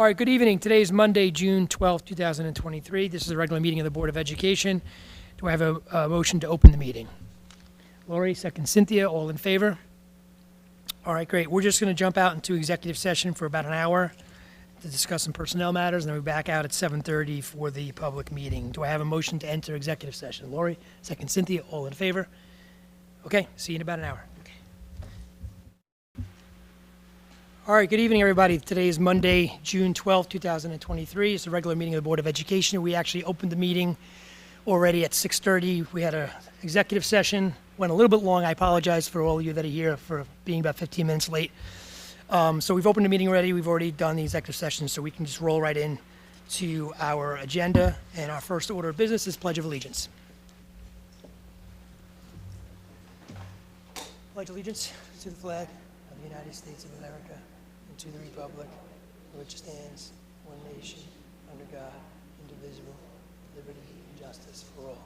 All right, good evening. Today is Monday, June 12th, 2023. This is a regular meeting of the Board of Education. Do I have a motion to open the meeting? Lori, second Cynthia, all in favor? All right, great. We're just going to jump out into executive session for about an hour to discuss some personnel matters, and then we'll be back out at 7:30 for the public meeting. Do I have a motion to enter executive session? Lori, second Cynthia, all in favor? Okay, see you in about an hour. All right, good evening, everybody. Today is Monday, June 12th, 2023. It's a regular meeting of the Board of Education. We actually opened the meeting already at 6:30. We had an executive session, went a little bit long. I apologize for all of you that are here for being about 15 minutes late. So we've opened the meeting already. We've already done the executive session, so we can just roll right in to our agenda. And our first order of business is Pledge of Allegiance. Pledge allegiance to the flag of the United States of America and to the republic for which stands one nation under God, indivisible, liberty and justice for all.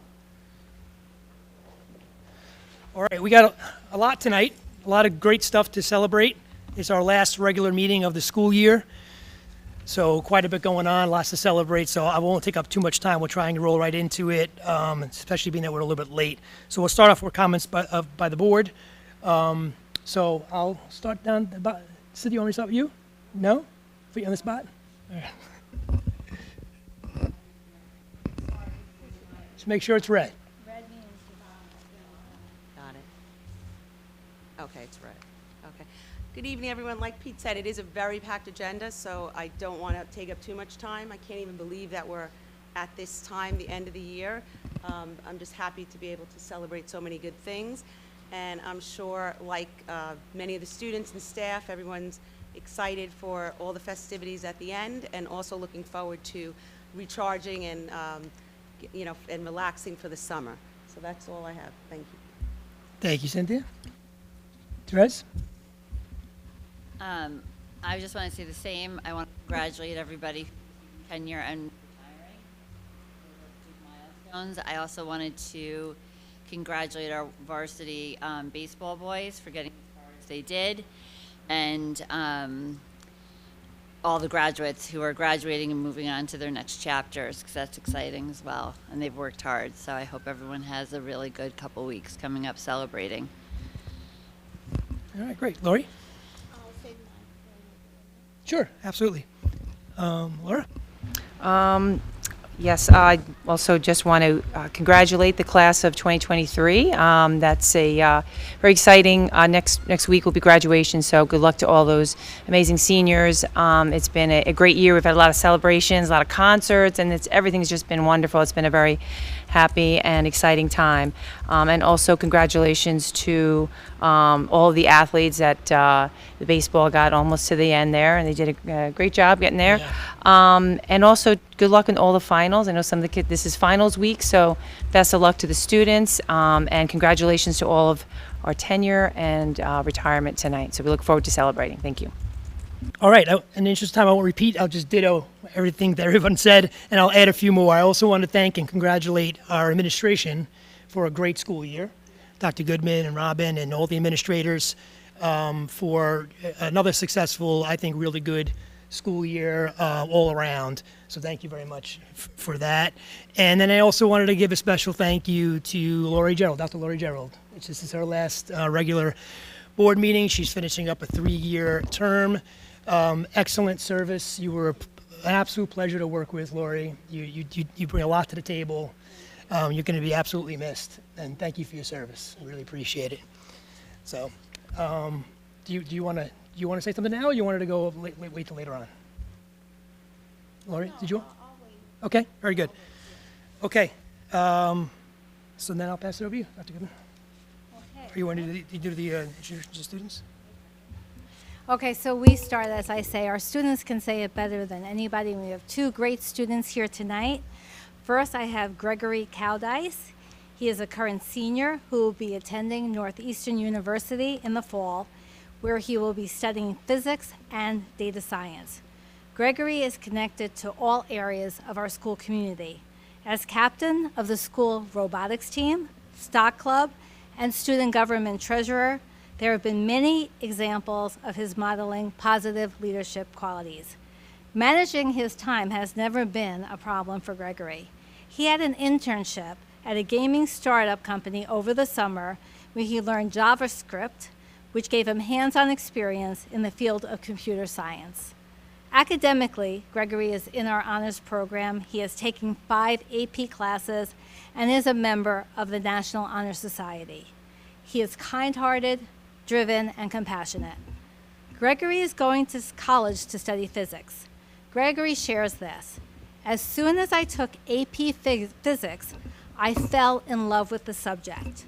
All right, we got a lot tonight, a lot of great stuff to celebrate. It's our last regular meeting of the school year, so quite a bit going on, lots to celebrate, so I won't take up too much time. We'll try and roll right into it, especially being that we're a little bit late. So we'll start off with comments by the board. So I'll start down the bottom. Cynthia, you want me to start with you? No? Put you on the spot? All right. Just make sure it's red. Red means got it. Okay, it's red. Okay. Good evening, everyone. Like Pete said, it is a very packed agenda, so I don't want to take up too much time. I can't even believe that we're at this time, the end of the year. I'm just happy to be able to celebrate so many good things. And I'm sure, like many of the students and staff, everyone's excited for all the festivities at the end, and also looking forward to recharging and, and relaxing for the summer. So that's all I have. Thank you. Thank you, Cynthia. Therese? I just want to say the same. I want to congratulate everybody for tenure and retiring for milestones. I also wanted to congratulate our varsity baseball boys for getting as far as they did, and all the graduates who are graduating and moving on to their next chapters, because that's exciting as well, and they've worked hard. So I hope everyone has a really good couple weeks coming up celebrating. All right, great. Lori? I'll say mine. Sure, absolutely. Laura? Yes, I also just want to congratulate the class of 2023. That's a very exciting, next week will be graduation, so good luck to all those amazing seniors. It's been a great year. We've had a lot of celebrations, a lot of concerts, and everything's just been wonderful. It's been a very happy and exciting time. And also congratulations to all of the athletes that the baseball got almost to the end there, and they did a great job getting there. Yeah. And also good luck in all the finals. I know some of the kids, this is finals week, so best of luck to the students, and congratulations to all of our tenure and retirement tonight. So we look forward to celebrating. Thank you. All right, in the interest of time, I won't repeat. I'll just ditto everything that everyone said, and I'll add a few more. I also want to thank and congratulate our administration for a great school year. Dr. Goodman and Robin and all the administrators for another successful, I think, really good school year all around. So thank you very much for that. And then I also wanted to give a special thank you to Lori Gerald, Dr. Lori Gerald. This is her last regular board meeting. She's finishing up a 3-year term. Excellent service. You were an absolute pleasure to work with, Lori. You bring a lot to the table. You're going to be absolutely missed, and thank you for your service. I really appreciate it. So, do you want to say something now, or you wanted to go wait till later on? Lori, did you? I'll wait. Okay, very good. Okay, so then I'll pass it over to you, Dr. Goodman. Okay. Or you want to do the introduction to students? Okay, so we start, as I say, our students can say it better than anybody. We have 2 great students here tonight. First, I have Gregory Cowdice. He is a current senior who will be attending Northeastern University in the fall, where he will be studying physics and data science. Gregory is connected to all areas of our school community. As captain of the school robotics team, stock club, and student government treasurer, there have been many examples of his modeling positive leadership qualities. Managing his time has never been a problem for Gregory. He had an internship at a gaming startup company over the summer where he learned JavaScript, which gave him hands-on experience in the field of computer science. Academically, Gregory is in our honors program. He has taken 5 AP classes and is a member of the National Honor Society. He is kind-hearted, driven, and compassionate. Gregory is going to college to study physics. Gregory shares this. As soon as I took AP Physics, I fell in love with the subject.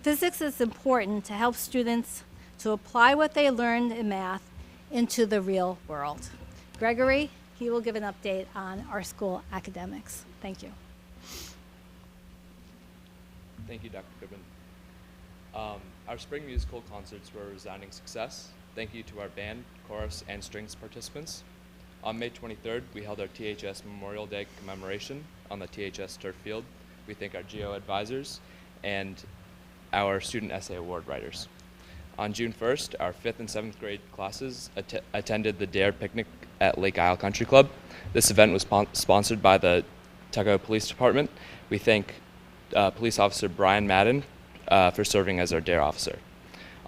Physics is important to help students to apply what they learned in math into the real world. Gregory, he will give an update on our school academics. Thank you. Thank you, Dr. Goodman. Our spring musical concerts were a resounding success. Thank you to our band, chorus, and strings participants. On May 23rd, we held our THS Memorial Day commemoration on the THS turf field. We thank our GEO advisors and our student essay award writers. On June 1st, our 5th and 7th grade classes attended the DARE picnic at Lake Isle Country Club. This event was sponsored by the Tuckahoe Police Department. We thank Police Officer Brian Madden for serving as our DARE officer.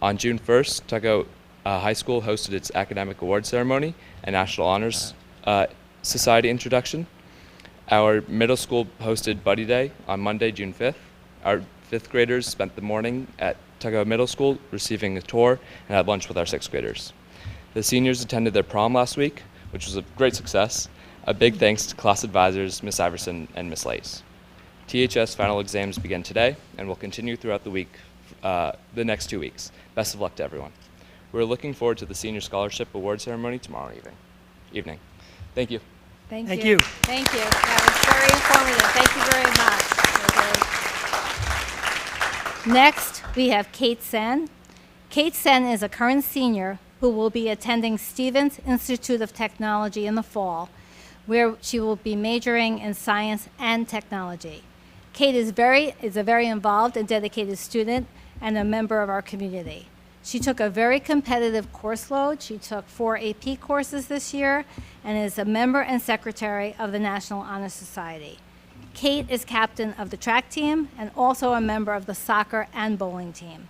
On June 1st, Tuckahoe High School hosted its academic award ceremony and National Honors Society introduction. Our middle school hosted Buddy Day on Monday, June 5th. Our 5th graders spent the morning at Tuckahoe Middle School receiving a tour and had lunch with our 6th graders. The seniors attended their prom last week, which was a great success. A big thanks to class advisors, Miss Iverson and Miss Lace. THS final exams begin today and will continue throughout the week, the next 2 weeks. Best of luck to everyone. We're looking forward to the Senior Scholarship Award ceremony tomorrow evening. Thank you. Thank Thank you. you. Thank you. That was very informative. Thank you very much. Next, we have Kate Sen. Kate Sen is a current senior who will be attending Stevens Institute of Technology in the fall, where she will be majoring in science and technology. Kate is a very involved and dedicated student and a member of our community. She took a very competitive course load. She took 4 AP courses this year and is a member and secretary of the National Honor Society. Kate is captain of the track team and also a member of the soccer and bowling team.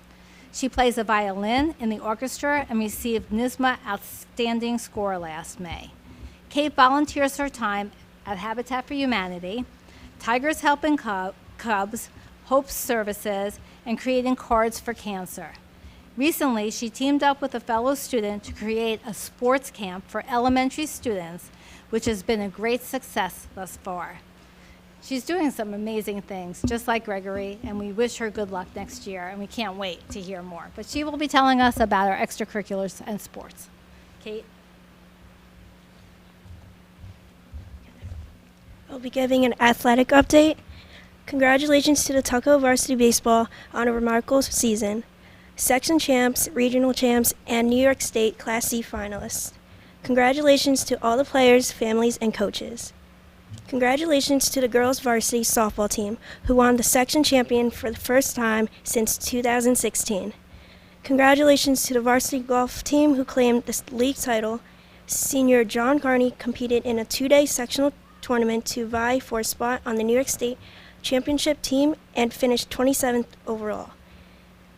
She plays a violin in the orchestra and received NYSSMA Outstanding Score last May. Kate volunteers her time at Habitat for Humanity, Tigers Helping Cubs, Hope Services, and creating cards for cancer. Recently, she teamed up with a fellow student to create a sports camp for elementary students, which has been a great success thus far. She's doing some amazing things, just like Gregory, and we wish her good luck next year, and we can't wait to hear more. But she will be telling us about our extracurriculars and sports. Kate? I'll be giving an athletic update. Congratulations to the Tuckahoe varsity baseball on a remarkable season. Section champs, regional champs, and New York State Class C finalists. Congratulations to all the players, families, and coaches. Congratulations to the girls varsity softball team, who won the section champion for the first time since 2016. Congratulations to the varsity golf team, who claimed the league title. Senior John Carney competed in a 2-day sectional tournament to vie for a spot on the New York State championship team and finished 27th overall.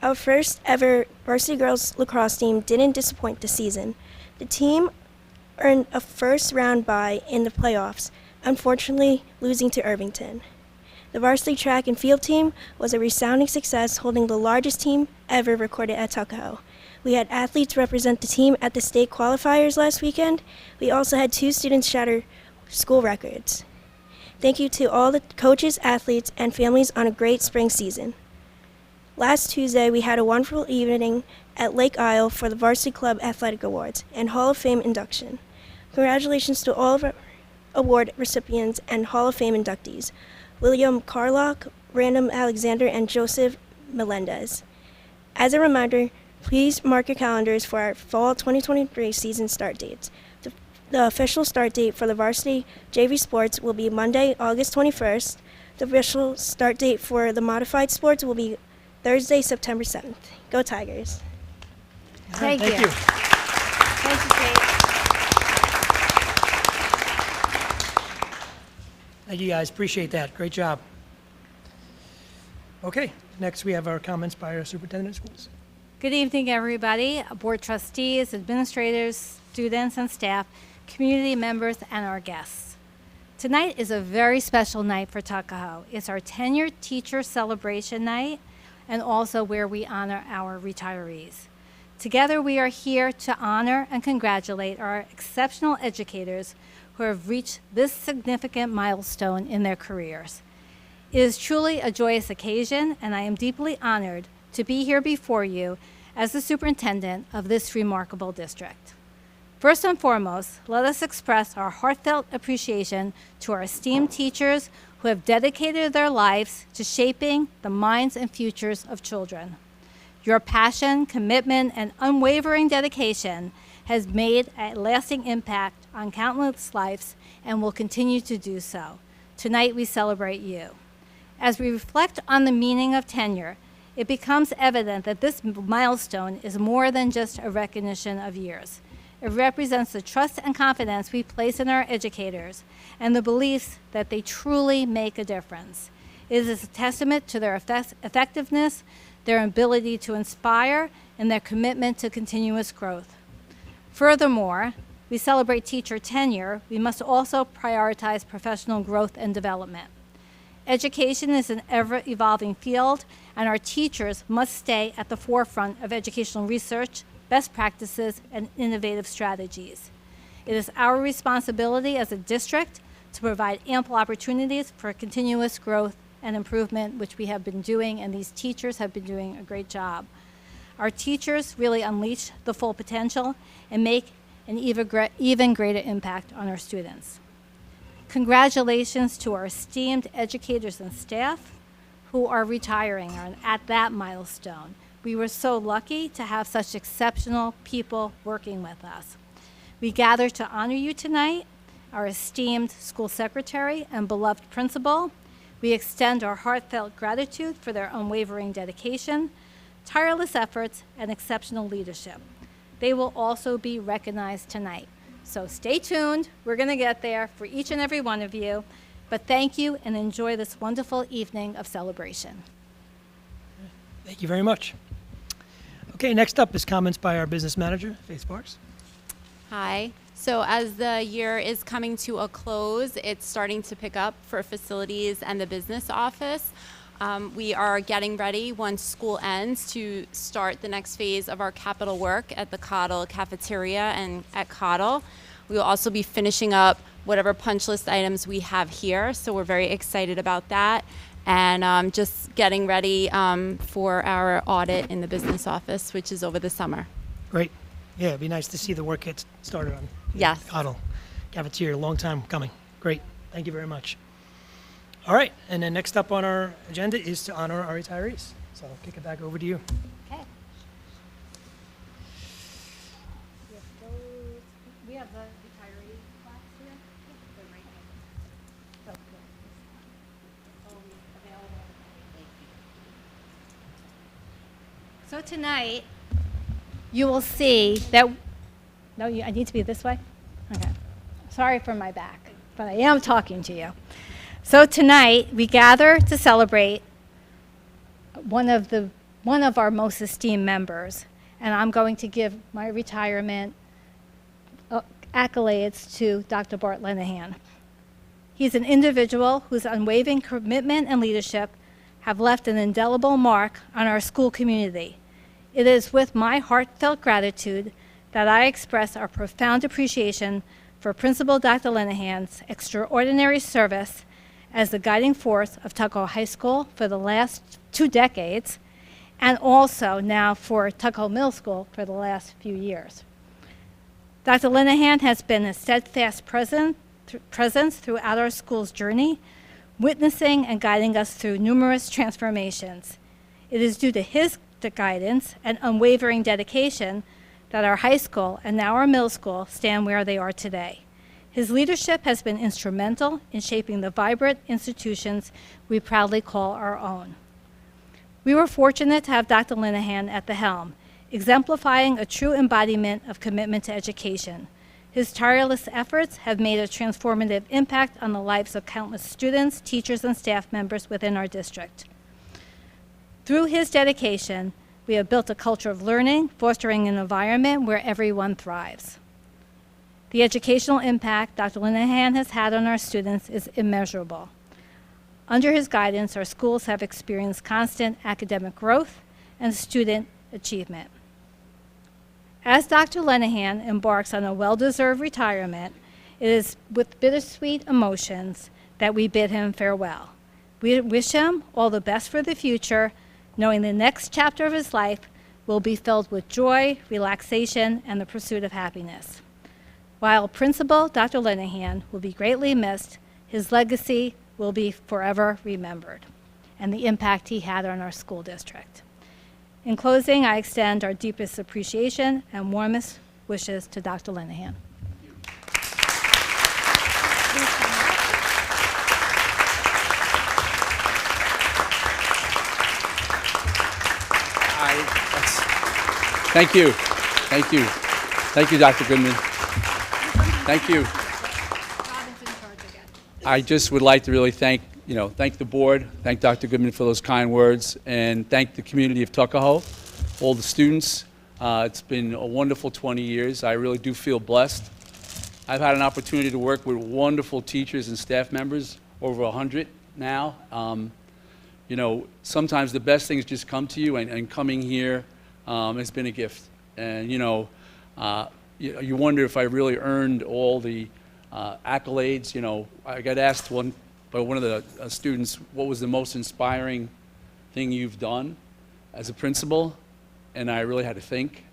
Our first ever varsity girls lacrosse team didn't disappoint this season. The team earned a first round bye in the playoffs, unfortunately losing to Irvington. The varsity track and field team was a resounding success, holding the largest team ever recorded at Tuckahoe. We had athletes represent the team at the state qualifiers last weekend. We also had 2 students shatter school records. Thank you to all the coaches, athletes, and families on a great spring season. Last Tuesday, we had a wonderful evening at Lake Isle for the Varsity Club Athletic Awards and Hall of Fame induction. Congratulations to all of our award recipients and Hall of Fame inductees, William Carlock, Random Alexander, and Joseph Melendez. As a reminder, please mark your calendars for our fall 2023 season start dates. The official start date for the varsity JV sports will be Monday, August 21st. The official start date for the modified sports will be Thursday, September 7th. Go Tigers. Thank you. Thank you. Thank you, Kate. Thank you, guys. Appreciate that. Great job. Okay, next we have our comments by our superintendent of schools. Good evening, everybody, board trustees, administrators, students and staff, community members, and our guests. Tonight is a very special night for Tuckahoe. It's our tenured teacher celebration night and also where we honor our retirees. Together, we are here to honor and congratulate our exceptional educators who have reached this significant milestone in their careers. It is truly a joyous occasion, and I am deeply honored to be here before you as the superintendent of this remarkable district. First and foremost, let us express our heartfelt appreciation to our esteemed teachers who have dedicated their lives to shaping the minds and futures of children. Your passion, commitment, and unwavering dedication has made a lasting impact on countless lives and will continue to do so. Tonight, we celebrate you. As we reflect on the meaning of tenure, it becomes evident that this milestone is more than just a recognition of years. It represents the trust and confidence we place in our educators and the beliefs that they truly make a difference. It is a testament to their effectiveness, their ability to inspire, and their commitment to continuous growth. Furthermore, we celebrate teacher tenure. We must also prioritize professional growth and development. Education is an ever-evolving field, and our teachers must stay at the forefront of educational research, best practices, and innovative strategies. It is our responsibility as a district to provide ample opportunities for continuous growth and improvement, which we have been doing, and these teachers have been doing a great job. Our teachers really unleash the full potential and make an even greater impact on our students. Congratulations to our esteemed educators and staff who are retiring and at that milestone. We were so lucky to have such exceptional people working with us. We gather to honor you tonight, our esteemed school secretary and beloved principal. We extend our heartfelt gratitude for their unwavering dedication, tireless efforts, and exceptional leadership. They will also be recognized tonight. So stay tuned. We're going to get there for each and every one of you. But thank you and enjoy this wonderful evening of celebration. Thank you very much. Okay, next up is comments by our business manager, Faith Sparks. Hi. So as the year is coming to a close, it's starting to pick up for facilities and the business office. We are getting ready once school ends to start the next phase of our capital work at the Cottle cafeteria and at Cottle. We will also be finishing up whatever punch list items we have here, so we're very excited about that. And just getting ready for our audit in the business office, which is over the summer. Great. Yeah, it'd be nice to see the work get started on Yes. Cottle cafeteria. Long time coming. Great. Thank you very much. All right, and then next up on our agenda is to honor our retirees. So I'll kick it back over to you. Okay. We have the retiree plaques here. They're right here. Always available. So tonight, you will see that, no, I need to be this way? Okay. Sorry for my back, but I am talking to you. So tonight, we gather to celebrate one of our most esteemed members, and I'm going to give my retirement accolades to Dr. Bart Linehan. He's an individual whose unwavering commitment and leadership have left an indelible mark on our school community. It is with my heartfelt gratitude that I express our profound appreciation for Principal Dr. Linehan's extraordinary service as the guiding force of Tuckahoe High School for the last 2 decades, and also now for Tuckahoe Middle School for the last few years. Dr. Linehan has been a steadfast presence throughout our school's journey, witnessing and guiding us through numerous transformations. It is due to his guidance and unwavering dedication that our high school and now our middle school stand where they are today. His leadership has been instrumental in shaping the vibrant institutions we proudly call our own. We were fortunate to have Dr. Linehan at the helm, exemplifying a true embodiment of commitment to education. His tireless efforts have made a transformative impact on the lives of countless students, teachers, and staff members within our district. Through his dedication, we have built a culture of learning, fostering an environment where everyone thrives. The educational impact Dr. Linehan has had on our students is immeasurable. Under his guidance, our schools have experienced constant academic growth and student achievement. As Dr. Linehan embarks on a well-deserved retirement, it is with bittersweet emotions that we bid him farewell. We wish him all the best for the future, knowing the next chapter of his life will be filled with joy, relaxation, and the pursuit of happiness. While Principal Dr. Linehan will be greatly missed, his legacy will be forever remembered, and the impact he had on our school district. In closing, I extend our deepest appreciation and warmest wishes to Dr. Linehan. Thank you. Thank you. Thank you, Dr. Goodman. Thank you. I just would like to really thank the board, thank Dr. Goodman for those kind words, and thank the community of Tuckahoe, all the students. It's been a wonderful 20 years. I really do feel blessed. I've had an opportunity to work with wonderful teachers and staff members, over 100 now. Sometimes the best things just come to you, and coming here has been a gift. And you wonder if I really earned all the accolades. I got asked by one of the students, what was the most inspiring thing you've done as a principal? And I really had to think.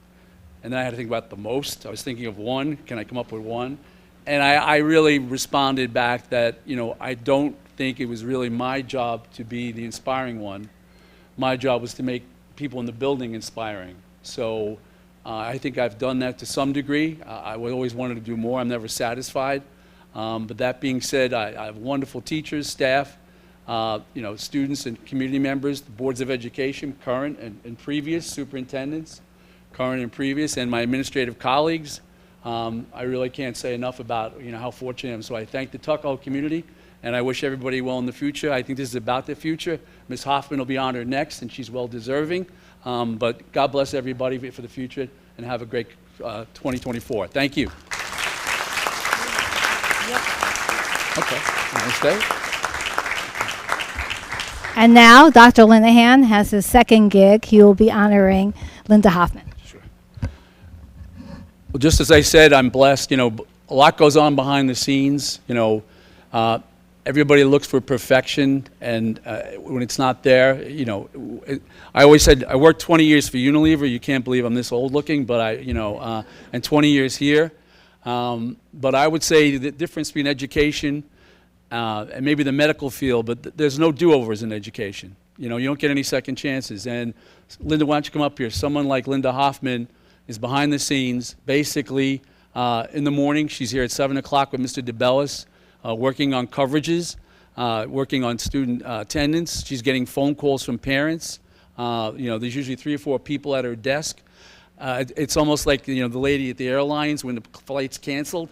And then I had to think about the most. I was thinking of one. Can I come up with one? And I really responded back that, I don't think it was really my job to be the inspiring one. My job was to make people in the building inspiring. So I think I've done that to some degree. I always wanted to do more. I'm never satisfied. But that being said, I have wonderful teachers, staff, students and community members, the boards of education, current and previous, superintendents, current and previous, and my administrative colleagues. I really can't say enough about how fortunate I am. So I thank the Tuckahoe community, and I wish everybody well in the future. I think this is about the future. Ms. Hoffman will be honored next, and she's well deserving. But God bless everybody for the future, and have a great 2024. Thank you. Okay, you want to stay? And now, Dr. Linehan has his second gig. He will be honoring Linda Hoffman. Sure. Well, just as I said, I'm blessed. A lot goes on behind the scenes. Everybody looks for perfection, and when it's not there, I always said I worked 20 years for Unilever. You can't believe I'm this old looking, but and 20 years here. But I would say the difference between education and maybe the medical field, but there's no do-overs in education. You don't get any second chances. And Linda, why don't you come up here? Someone like Linda Hoffman is behind the scenes. Basically, in the morning, she's here at 7 o'clock with Mr. DeBellis, working on coverages, working on student attendance. She's getting phone calls from parents. There's usually 3 or 4 people at her desk. It's almost like the lady at the airlines when the flight's canceled.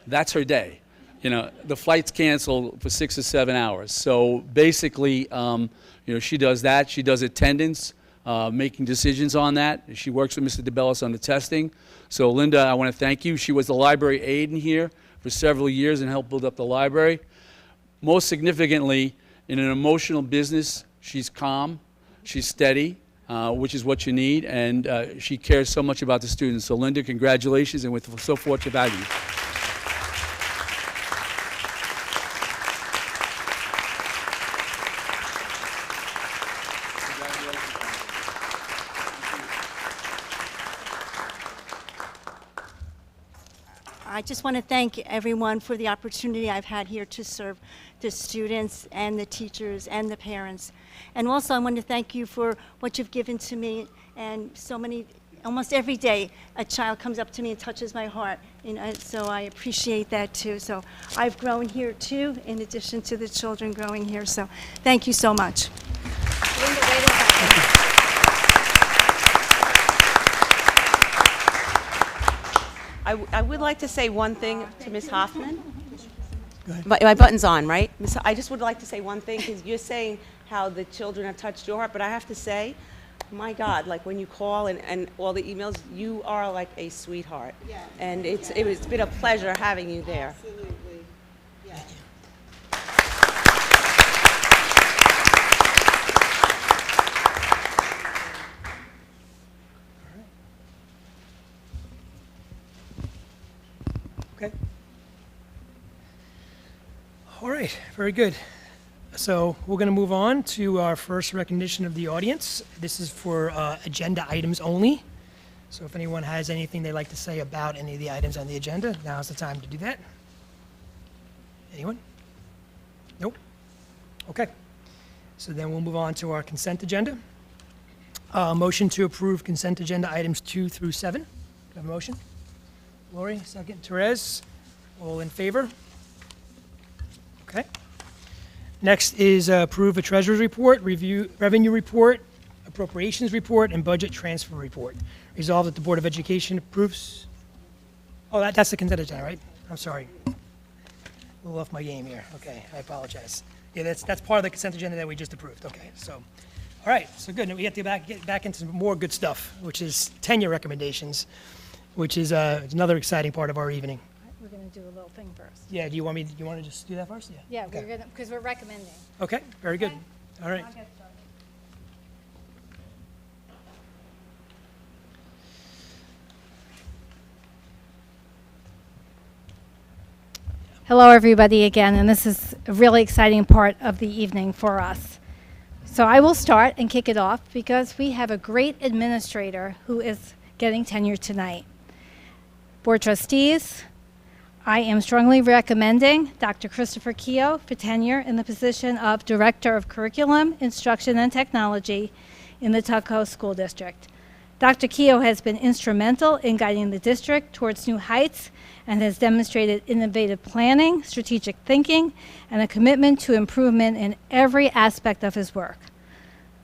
That's her day. The flight's canceled for 6 or 7 hours. So basically, she does that. She does attendance, making decisions on that. She works with Mr. DeBellis on the testing. So Linda, I want to thank you. She was the library aide in here for several years and helped build up the library. Most significantly, in an emotional business, she's calm, she's steady, which is what you need, and she cares so much about the students. So Linda, congratulations, and we're so fortunate to have you. I just want to thank everyone for the opportunity I've had here to serve the students and the teachers and the parents. And also I want to thank you for what you've given to me, and so many, almost every day a child comes up to me and touches my heart, so I appreciate that too. So I've grown here too, in addition to the children growing here, so thank you so much. Linda, wait a second. I would like to say one thing to Ms. Hoffman. My button's on, right? I just would like to say one thing, because you're saying how the children have touched your heart, but I have to say, my God, like when you call and all the emails, you are like a sweetheart. Yeah. And it's been a pleasure having you there. Absolutely. Yeah. Okay. All right, very good. So we're going to move on to our first recognition of the audience. This is for agenda items only. So if anyone has anything they'd like to say about any of the items on the agenda, now's the time to do that. Anyone? Nope. Okay. So then we'll move on to our consent agenda. Motion to approve consent agenda items 2 through 7. Do I have a motion? Lori, second. Therese, all in favor? Okay. Next is approve a treasurer's report, review revenue report, appropriations report, and budget transfer report. Resolved that the Board of Education approves. Oh, that's the consent agenda, right? I'm sorry. A little off my game here. Okay, I apologize. Yeah, that's part of the consent agenda that we just approved. Okay, so, all right, so good. Now we have to get back into some more good stuff, which is tenure recommendations, which is another exciting part of our evening. We're going to do a little thing first. Yeah, do you want to just do that first? Yeah. Yeah, Okay. we're going to, because we're recommending. Okay, very good. Okay. All right. I'll get started. Hello, everybody, again, and this is a really exciting part of the evening for us. So I will start and kick it off because we have a great administrator who is getting tenure tonight. Board trustees, I am strongly recommending Dr. Christopher Keogh for tenure in the position of Director of Curriculum, Instruction, and Technology in the Tuckahoe School District. Dr. Keogh has been instrumental in guiding the district towards new heights and has demonstrated innovative planning, strategic thinking, and a commitment to improvement in every aspect of his work.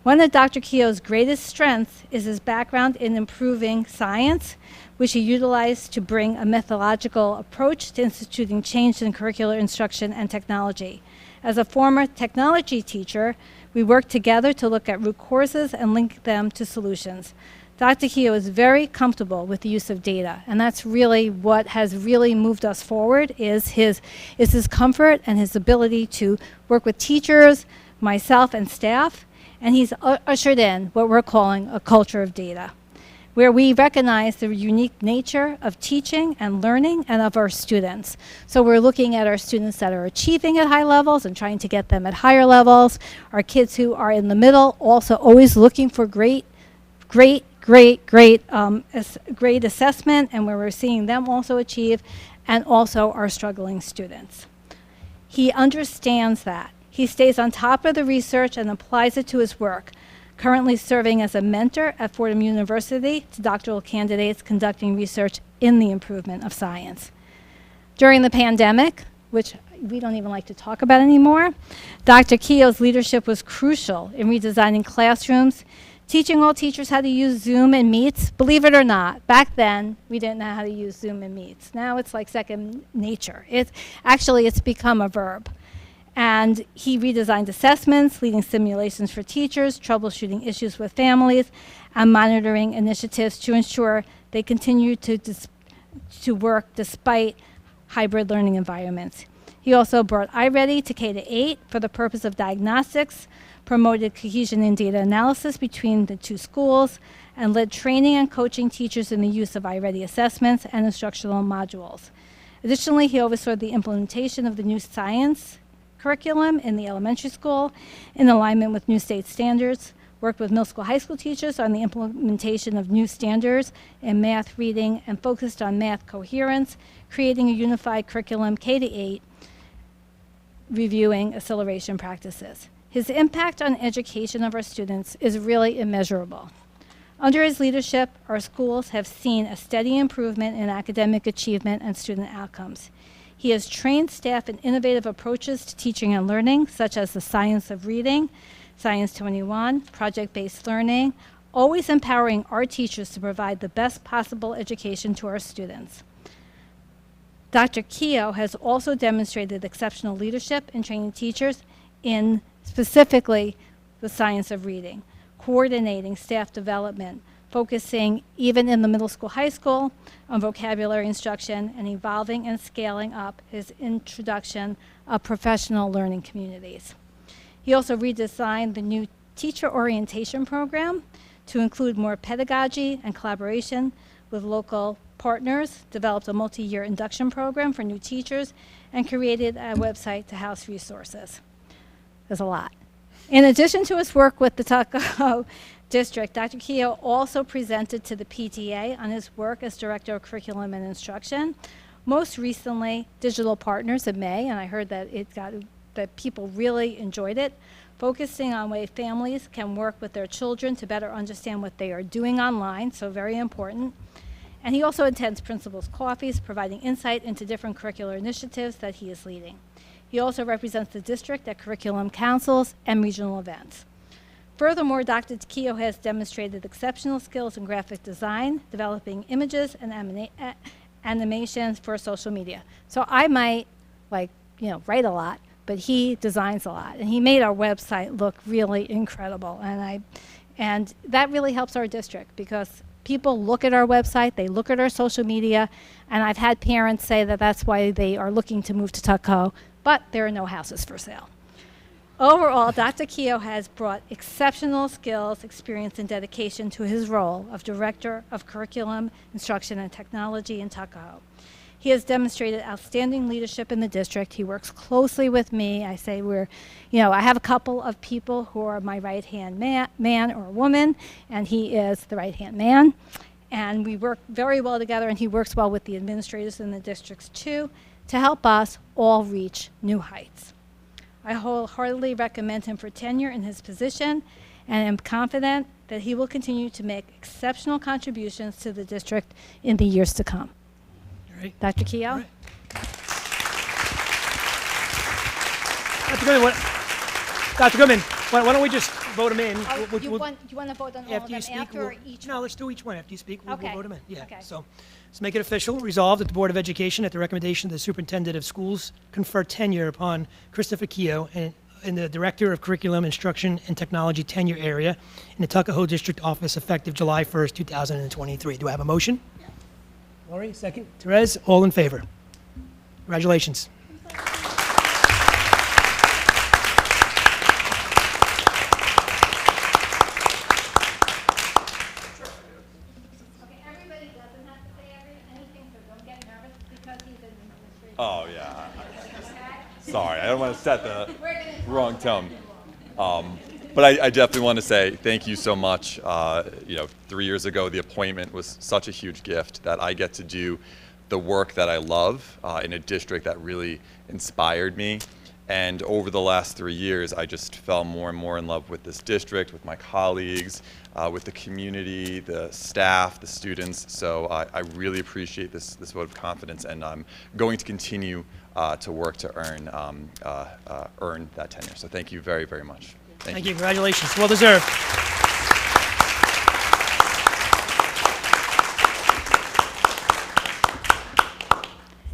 One of Dr. Keogh's greatest strengths is his background in improving science, which he utilized to bring a methodological approach to instituting change in curricular instruction and technology. As a former technology teacher, we worked together to look at root causes and link them to solutions. Dr. Keogh is very comfortable with the use of data, and that's really what has really moved us forward is his comfort and his ability to work with teachers, myself, and staff, and he's ushered in what we're calling a culture of data, where we recognize the unique nature of teaching and learning and of our students. So we're looking at our students that are achieving at high levels and trying to get them at higher levels, our kids who are in the middle, also always looking for great assessment, and where we're seeing them also achieve, and also our struggling students. He understands that. He stays on top of the research and applies it to his work, currently serving as a mentor at Fordham University to doctoral candidates conducting research in the improvement of science. During the pandemic, which we don't even like to talk about anymore, Dr. Keogh's leadership was crucial in redesigning classrooms, teaching all teachers how to use Zoom and Meets. Believe it or not, back then, we didn't know how to use Zoom and Meets. Now it's like second nature. It's become a verb. And he redesigned assessments, leading simulations for teachers, troubleshooting issues with families, and monitoring initiatives to ensure they continue to work despite hybrid learning environments. He also brought iReady to K-8 for the purpose of diagnostics, promoted cohesion in data analysis between the two schools, and led training and coaching teachers in the use of iReady assessments and instructional modules. Additionally, he oversaw the implementation of the new science curriculum in the elementary school in alignment with new state standards, worked with middle school, high school teachers on the implementation of new standards in math reading, and focused on math coherence, creating a unified curriculum K-8, reviewing acceleration practices. His impact on education of our students is really immeasurable. Under his leadership, our schools have seen a steady improvement in academic achievement and student outcomes. He has trained staff in innovative approaches to teaching and learning, such as the science of reading, Science 21, project-based learning, always empowering our teachers to provide the best possible education to our students. Dr. Keogh has also demonstrated exceptional leadership in training teachers in specifically the science of reading, coordinating staff development, focusing even in the middle school, high school on vocabulary instruction, and evolving and scaling up his introduction of professional learning communities. He also redesigned the new teacher orientation program to include more pedagogy and collaboration with local partners, developed a multi-year induction program for new teachers, and created a website to house resources. There's a lot. In addition to his work with the Tuckahoe District, Dr. Keogh also presented to the PTA on his work as Director of Curriculum and Instruction. Most recently, Digital Partners in May, and I heard that that people really enjoyed it, focusing on ways families can work with their children to better understand what they are doing online, so very important. And he also attends Principals' Coffees, providing insight into different curricular initiatives that he is leading. He also represents the district at curriculum councils and regional events. Furthermore, Dr. Keogh has demonstrated exceptional skills in graphic design, developing images and animations for social media. So I might, write a lot, but he designs a lot. And he made our website look really incredible. And that really helps our district because people look at our website, they look at our social media, and I've had parents say that that's why they are looking to move to Tuckahoe, but there are no houses for sale. Overall, Dr. Keogh has brought exceptional skills, experience, and dedication to his role of Director of Curriculum, Instruction, and Technology in Tuckahoe. He has demonstrated outstanding leadership in the district. He works closely with me. I say I have a couple of people who are my right-hand man or woman, and he is the right-hand man. And we work very well together, and he works well with the administrators in the districts too, to help us all reach new heights. I wholeheartedly recommend him for tenure in his position and am confident that he will continue to make exceptional contributions to the district in the years to come. All right. Dr. Keogh? All right. Dr. Goodman, Dr. Goodman, why don't we just vote him in? You want to vote on all of them after or each No, one? let's do each one. After you speak, we'll Okay. vote him in. Yeah. Okay. So let's make it official. Resolved that the Board of Education, at the recommendation of the Superintendent of Schools, confer tenure upon Christopher Keogh in the Director of Curriculum, Instruction, and Technology tenure area in the Tuckahoe District Office effective July 1st, 2023. Do I have a motion? Yeah. Lori, second. Therese, all in favor? Congratulations. Everybody doesn't have to say anything, so don't get nervous because he's an administrator. Oh, yeah. Sorry, I don't want to set the wrong tone. But I definitely want to say thank you so much. 3 years ago, the appointment was such a huge gift that I get to do the work that I love in a district that really inspired me. And over the last 3 years, I just fell more and more in love with this district, with my colleagues, with the community, the staff, the students. So I really appreciate this vote of confidence, and I'm going to continue to work to earn that tenure. So thank you very, very much. Thank you. Congratulations. Well deserved.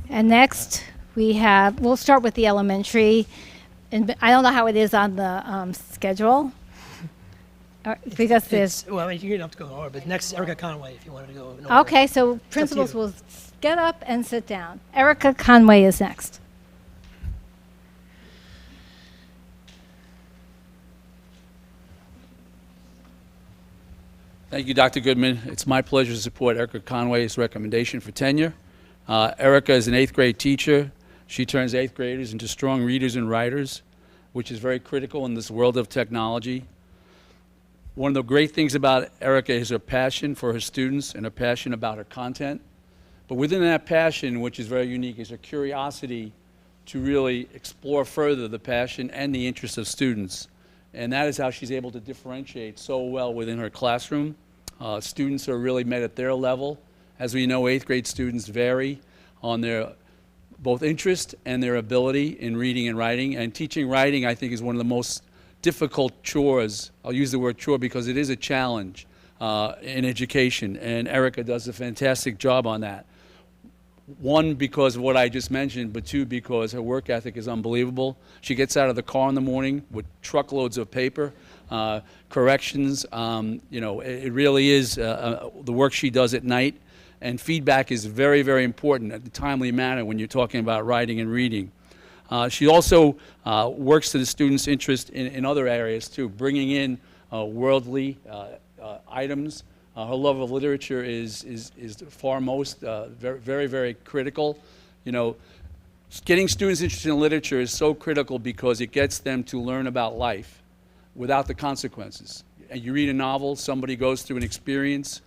And next, we'll start with the elementary. And I don't know how it is on the schedule. Because there's, Well, you don't have to go in order, but next is Erica Conway, if you wanted to go in order. okay, so principals will get up and sit down. Erica Conway is next. Thank you, Dr. Goodman. It's my pleasure to support Erica Conway's recommendation for tenure. Erica is an 8th grade teacher. She turns 8th graders into strong readers and writers, which is very critical in this world of technology. One of the great things about Erica is her passion for her students and her passion about her content. But within that passion, which is very unique, is her curiosity to really explore further the passion and the interests of students. And that is how she's able to differentiate so well within her classroom. Students are really met at their level. As we know, 8th grade students vary on their both interest and their ability in reading and writing. And teaching writing, I think, is one of the most difficult chores. I'll use the word chore because it is a challenge in education, and Erica does a fantastic job on that. One, because of what I just mentioned, but two, because her work ethic is unbelievable. She gets out of the car in the morning with truckloads of paper, corrections. It really is the work she does at night. And feedback is very, very important in a timely manner when you're talking about writing and reading. She also works to the students' interest in other areas too, bringing in worldly items. Her love of literature is foremost, very, very critical. Getting students interested in literature is so critical because it gets them to learn about life without the consequences. And you read a novel, somebody goes through an experience,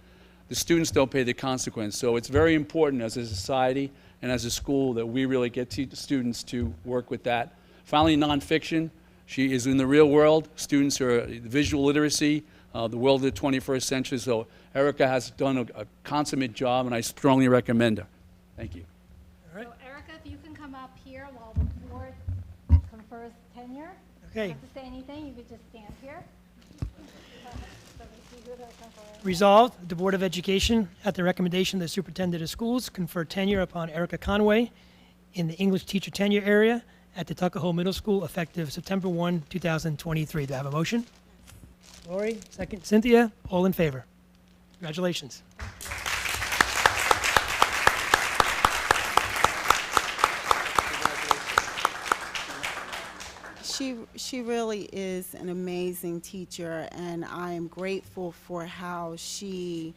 the students don't pay the consequence. So it's very important as a society and as a school that we really get students to work with that. Finally, nonfiction. She is in the real world. Students are visual literacy, the world of the 21st century. So Erica has done a consummate job, and I strongly recommend her. Thank you. So Erica, if you can come up here while the board confers tenure. Okay. You don't have to say anything, you could just stand here. So we see who they're conferring. Resolved, the Board of Education, at the recommendation of the Superintendent of Schools, confer tenure upon Erica Conway in the English teacher tenure area at the Tuckahoe Middle School effective September 1, 2023. Do I have a motion? Lori, second. Cynthia, all in favor? Congratulations. She really is an amazing teacher, and I am grateful for how she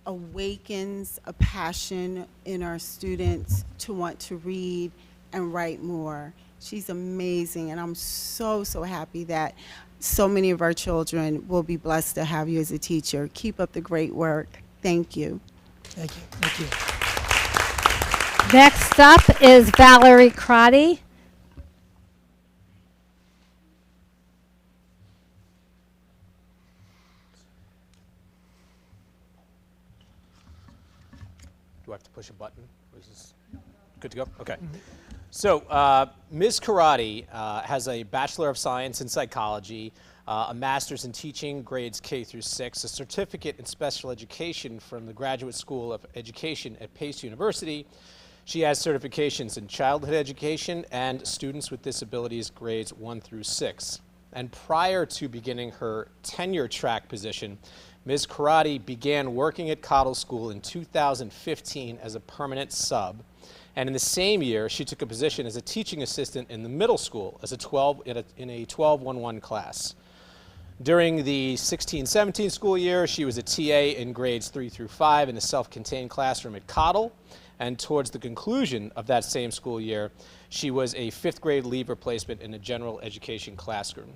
awakens a passion in our students to want to read and write more. She's amazing, and I'm so happy that so many of our children will be blessed to have you as a teacher. Keep up the great work. Thank you. Thank you. Thank you. Next up is Valerie Crotty. Do I have to push a button? Or is this good to go? Okay. So Ms. Karate has a Bachelor of Science in Psychology, a Master's in Teaching, grades K through 6, a Certificate in Special Education from the Graduate School of Education at Pace University. She has certifications in childhood education and students with disabilities, grades 1 through 6. And prior to beginning her tenure track position, Ms. Karate began working at Cottle School in 2015 as a permanent sub. And in the same year, she took a position as a teaching assistant in the middle school as in a 12-1-1 class. During the 16-17 school year, she was a TA in grades 3 through 5 in a self-contained classroom at Cottle. And towards the conclusion of that same school year, she was a 5th grade leave replacement in a general education classroom.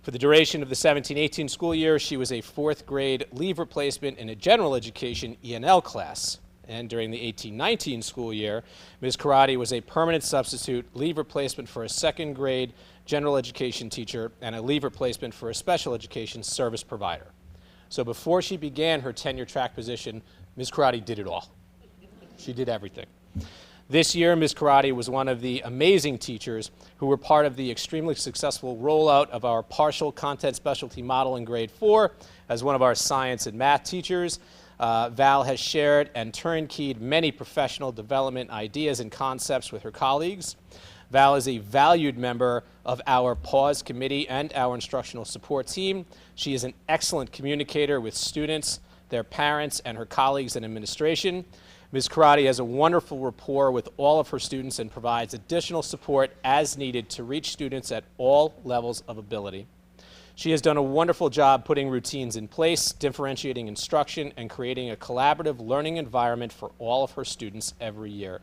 For the duration of the 17-18 school year, she was a 4th grade leave replacement in a general education ENL class. And during the 18-19 school year, Ms. Karate was a permanent substitute leave replacement for a 2nd grade general education teacher and a leave replacement for a special education service provider. So before she began her tenure track position, Ms. Karate did it all. She did everything. This year, Ms. Karate was one of the amazing teachers who were part of the extremely successful rollout of our partial content specialty model in grade 4 as one of our science and math teachers. Val has shared and turnkeyed many professional development ideas and concepts with her colleagues. Val is a valued member of our PAWS committee and our instructional support team. She is an excellent communicator with students, their parents, and her colleagues in administration. Ms. Karate has a wonderful rapport with all of her students and provides additional support as needed to reach students at all levels of ability. She has done a wonderful job putting routines in place, differentiating instruction, and creating a collaborative learning environment for all of her students every year.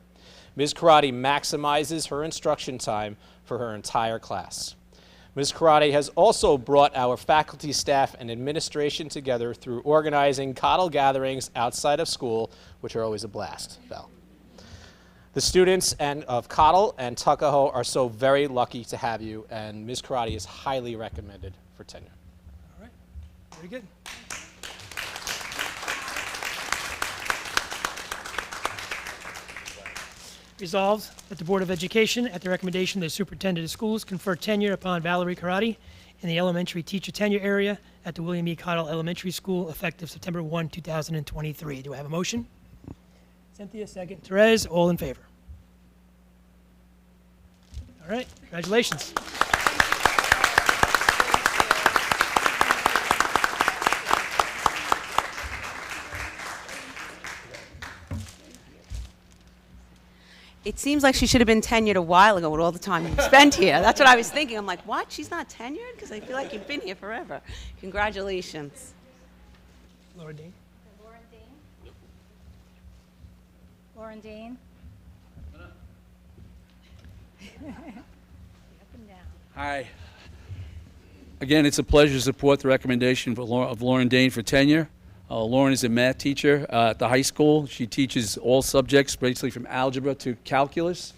Ms. Karate maximizes her instruction time for her entire class. Ms. Karate has also brought our faculty, staff, and administration together through organizing Cottle gatherings outside of school, which are always a blast, Val. The students of Cottle and Tuckahoe are so very lucky to have you, and Ms. Karate is highly recommended for tenure. All right. Very good. Resolved that the Board of Education, at the recommendation of the Superintendent of Schools, confer tenure upon Valerie Karate in the elementary teacher tenure area at the William E. Cottle Elementary School effective September 1, 2023. Do I have a motion? Cynthia, second. Therese, all in favor? All right, congratulations. It seems like she should have been tenured a while ago with all the time you spent here. That's what I was thinking. I'm like, what? She's not tenured? Because I feel like you've been here forever. Congratulations. Laura Dean. Lauren Dean. Lauren Dean. Up and down. Hi. Again, it's a pleasure to support the recommendation of Lauren Dane for tenure. Lauren is a math teacher at the high school. She teaches all subjects, basically from algebra to calculus.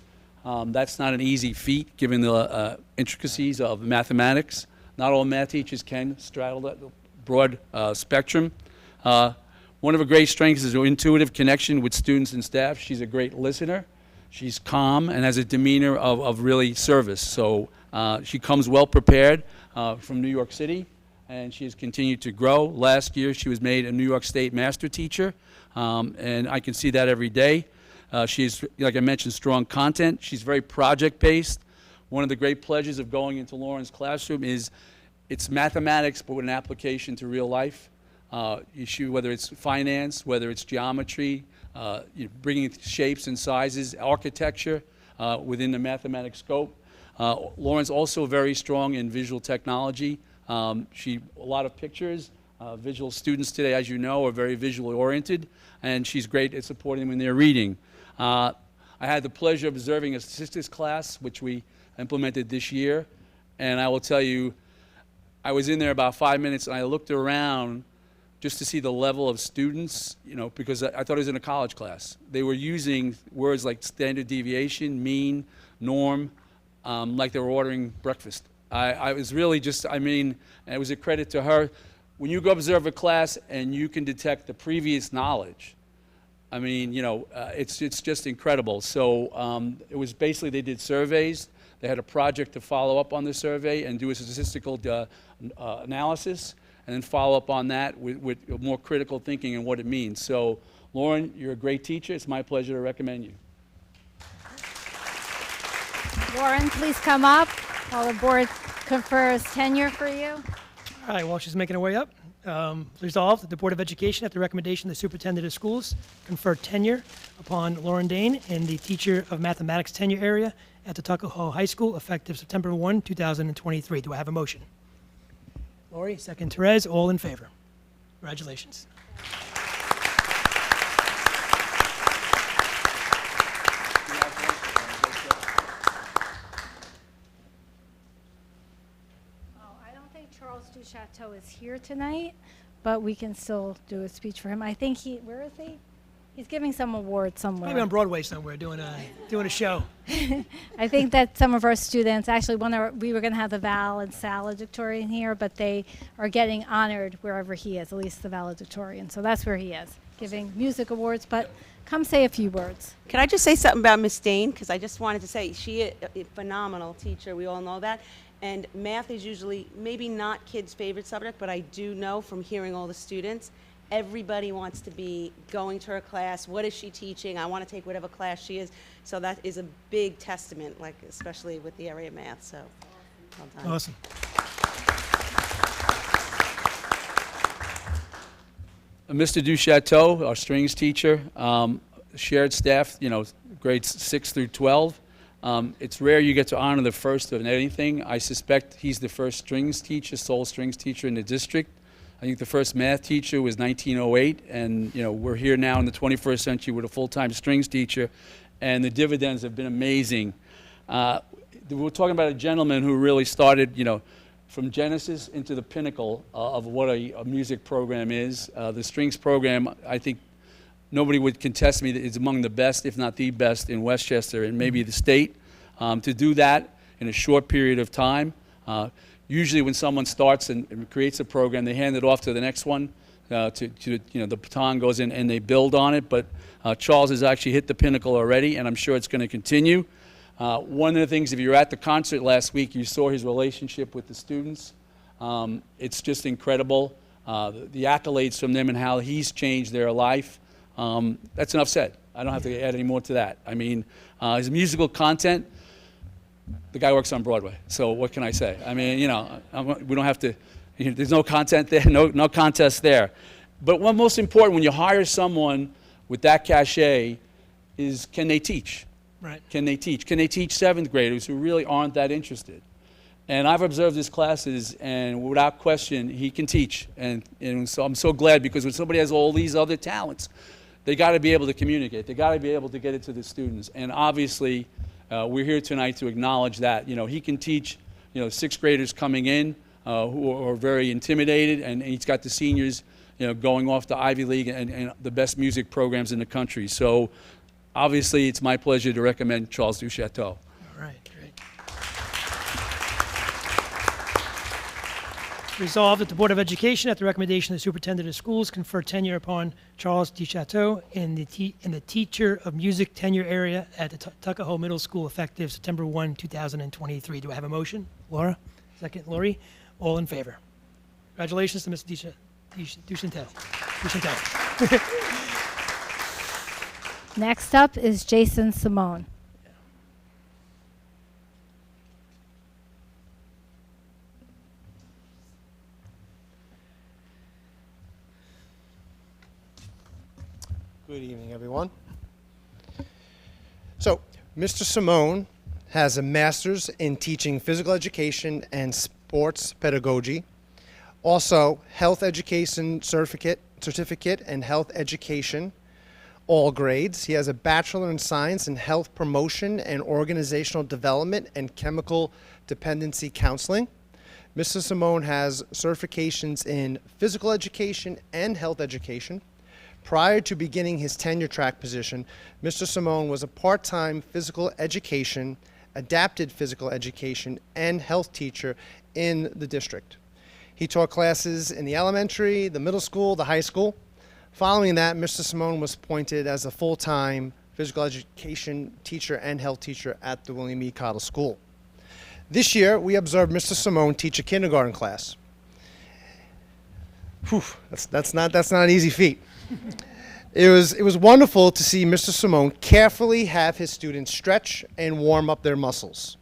That's not an easy feat, given the intricacies of mathematics. Not all math teachers can straddle that broad spectrum. One of her great strengths is her intuitive connection with students and staff. She's a great listener. She's calm and has a demeanor of really service. So she comes well prepared from New York City, and she has continued to grow. Last year, she was made a New York State master teacher, and I can see that every day. She's, like I mentioned, strong content. She's very project-based. One of the great pleasures of going into Lauren's classroom is it's mathematics, but with an application to real life. Whether it's finance, whether it's geometry, bringing shapes and sizes, architecture within the mathematics scope. Lauren's also very strong in visual technology. A lot of pictures. Visual students today, as you know, are very visually oriented, and she's great at supporting them in their reading. I had the pleasure of observing a statistics class, which we implemented this year, and I will tell you, I was in there about 5 minutes, and I looked around just to see the level of students, because I thought it was in a college class. They were using words like standard deviation, mean, norm, like they were ordering breakfast. I was really it was a credit to her. When you go observe a class and you can detect the previous knowledge, it's just incredible. So it was basically, they did surveys. They had a project to follow up on the survey and do a statistical analysis, and then follow up on that with more critical thinking and what it means. So, Lauren, you're a great teacher. It's my pleasure to recommend you. Lauren, please come up while the board confers tenure for you. All right, while she's making her way up, resolved that the Board of Education, at the recommendation of the Superintendent of Schools, confer tenure upon Lauren Dane in the Teacher of Mathematics tenure area at the Tuckahoe High School, effective September 1, 2023. Do I have a motion? Lori, second. Therese, all in favor? Congratulations. I don't think Charles Duchateau is here tonight, but we can still do a speech for him. I think where is he? He's giving some award somewhere. Maybe on Broadway somewhere, doing a show. I think that some of our students, actually we were going to have the valedictorian here, but they are getting honored wherever he is, at least the valedictorian. So that's where he is, giving music awards, but come say a few words. Can I just say something about Miss Dane? Because I just wanted to say she is a phenomenal teacher. We all know that. And math is usually maybe not kids' favorite subject, but I do know from hearing all the students, everybody wants to be going to her class. What is she teaching? I want to take whatever class she is. So that is a big testament, especially with the area of math. So, well done. Awesome. Mr. Duchateau, our strings teacher, shared staff, grades 6 through 12. It's rare you get to honor the first of anything. I suspect he's the first strings teacher, sole strings teacher in the district. I think the first math teacher was 1908, and we're here now in the 21st century with a full-time strings teacher, and the dividends have been amazing. We're talking about a gentleman who really started, from Genesis into the pinnacle of what a music program is. The strings program, I think nobody would contest me, that it's among the best, if not the best, in Westchester and maybe the state. To do that in a short period of time. Usually when someone starts and creates a program, they hand it off to the next one. The baton goes in and they build on it. But Charles has actually hit the pinnacle already, and I'm sure it's going to continue. One of the things, if you were at the concert last week, you saw his relationship with the students. It's just incredible. The accolades from them and how he's changed their life. That's enough said. I don't have to add any more to that. I mean, his musical content, the guy works on Broadway, so what can I say? I mean, you know, we don't have to, there's no content there, no contest there. But what's most important when you hire someone with that cachet is, can they teach? Right. Can they teach? Can they teach seventh graders who really aren't that interested? And I've observed his classes, and without question, he can teach. And so I'm so glad, because when somebody has all these other talents, they got to be able to communicate. They got to be able to get it to the students. And obviously, we're here tonight to acknowledge that. You know, he can teach, you know, sixth graders coming in who are very intimidated, and he's got the seniors, you know, going off to Ivy League and the best music programs in the country. So obviously, it's my pleasure to recommend Charles Duchateau. All right, great. Resolved that the Board of Education, at the recommendation of the Superintendent of Schools, confer tenure upon Charles Duchateau in the Teacher of Music tenure area at the Tuckahoe Middle School, effective September 1, 2023. Do I have a motion? Laura? Second, Lori? All in favor? Congratulations to Mr. Duchateau. Next up is Jason Simone. Good evening, everyone. So, Mr. Simone has a master's in teaching physical education and sports pedagogy. Also, health education certificate and health education, all grades. He has a bachelor in science in health promotion and organizational development and chemical dependency counseling. Mr. Simone has certifications in physical education and health education. Prior to beginning his tenure track position, Mr. Simone was a part-time physical education, adapted physical education, and health teacher in the district. He taught classes in the elementary, the middle school, the high school. Following that, Mr. Simone was appointed as a full-time physical education teacher and health teacher at the William E. Cottle School. This year, we observed Mr. Simone teach a kindergarten class. Whew, that's not an easy feat. It was wonderful to see Mr. Simone carefully have his students stretch and warm up their muscles.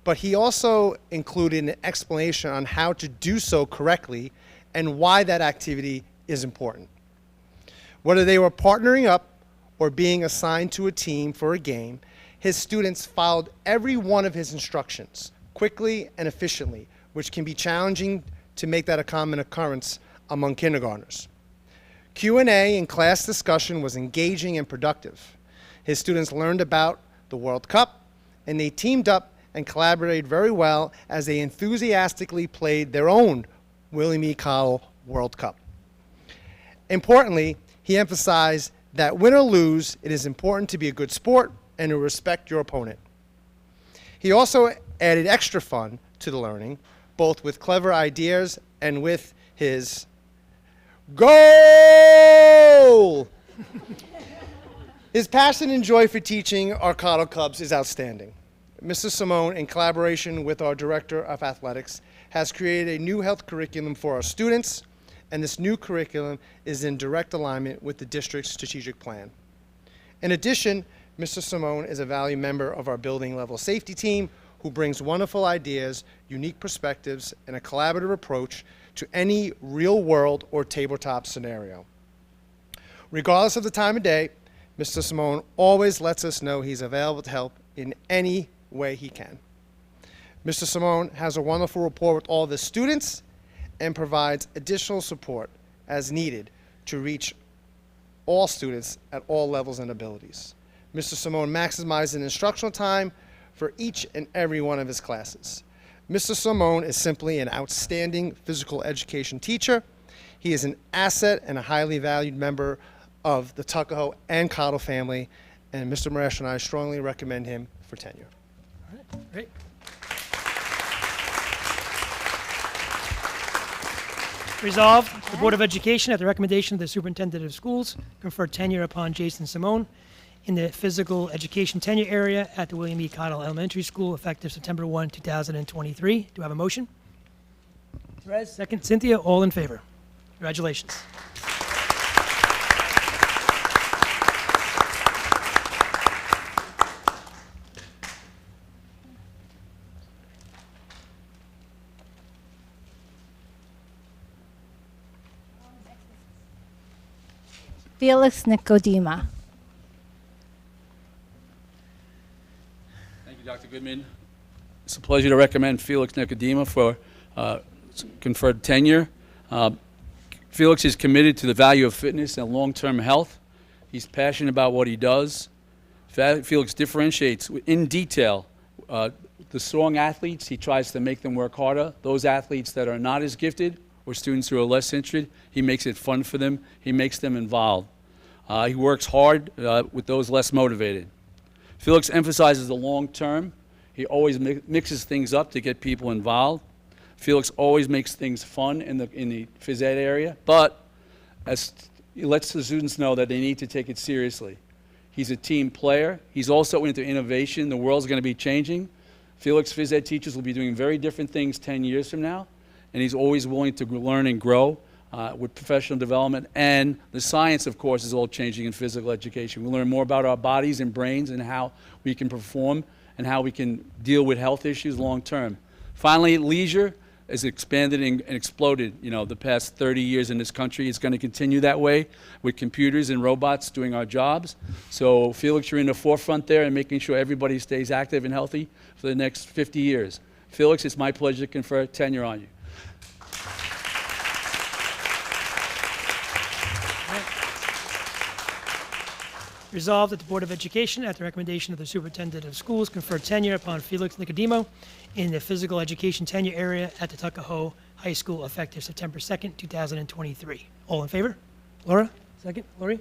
But he also included an explanation on how to do so correctly and why that activity is important. Whether they were partnering up or being assigned to a team for a game, his students followed every one of his instructions quickly and efficiently, which can be challenging to make that a common occurrence among kindergartners. Q&A and class discussion was engaging and productive. His students learned about the World Cup, and they teamed up and collaborated very well as they enthusiastically played their own William E. Cottle World Cup. Importantly, he emphasized that win or lose, it is important to be a good sport and to respect your opponent. He also added extra fun to the learning, both with clever ideas and with his goal! His passion and joy for teaching our Cottle Cubs is outstanding. Mr. Simone, in collaboration with our Director of Athletics, has created a new health curriculum for our students, and this new curriculum is in direct alignment with the district's strategic plan. In addition, Mr. Simone is a valued member of our building level safety team who brings wonderful ideas, unique perspectives, and a collaborative approach to any real-world or tabletop scenario. Regardless of the time of day, Mr. Simone always lets us know he's available to help in any way he can. Mr. Simone has a wonderful rapport with all the students and provides additional support as needed to reach all students at all levels and abilities. Mr. Simone maximizes instructional time for each and every one of his classes. Mr. Simone is simply an outstanding physical education teacher. He is an asset and a highly valued member of the Tuckahoe and Cottle family, and Mr. Marash and I strongly recommend him for tenure. All right, great. Resolved, the Board of Education, at the recommendation of the Superintendent of Schools, confer tenure upon Jason Simone in the physical education tenure area at the William E. Cottle Elementary School, effective September 1, 2023. Do I have a motion? Therese, second. Cynthia, all in favor? Congratulations. Felix Nicodema. Thank you, Dr. Goodman. It's a pleasure to recommend Felix Nicodema for conferred tenure. Felix is committed to the value of fitness and long-term health. He's passionate about what he does. Felix differentiates in detail the strong athletes. He tries to make them work harder. Those athletes that are not as gifted or students who are less interested, he makes it fun for them. He makes them involved. He works hard with those less motivated. Felix emphasizes the long term. He always mixes things up to get people involved. Felix always makes things fun in the phys ed area, but he lets the students know that they need to take it seriously. He's a team player. He's also into innovation. The world's going to be changing. Felix phys ed teachers will be doing very different things 10 years from now, and he's always willing to learn and grow with professional development. And the science, of course, is all changing in physical education. We learn more about our bodies and brains and how we can perform and how we can deal with health issues long term. Finally, leisure has expanded and exploded, the past 30 years in this country. It's going to continue that way with computers and robots doing our jobs. So, Felix, you're in the forefront there and making sure everybody stays active and healthy for the next 50 years. Felix, it's my pleasure to confer tenure on you. Resolved that the Board of Education, at the recommendation of the Superintendent of Schools, confer tenure upon Felix Nicodemo in the physical education tenure area at the Tuckahoe High School effective September 2nd, 2023. All in favor? Laura? Second? Lori?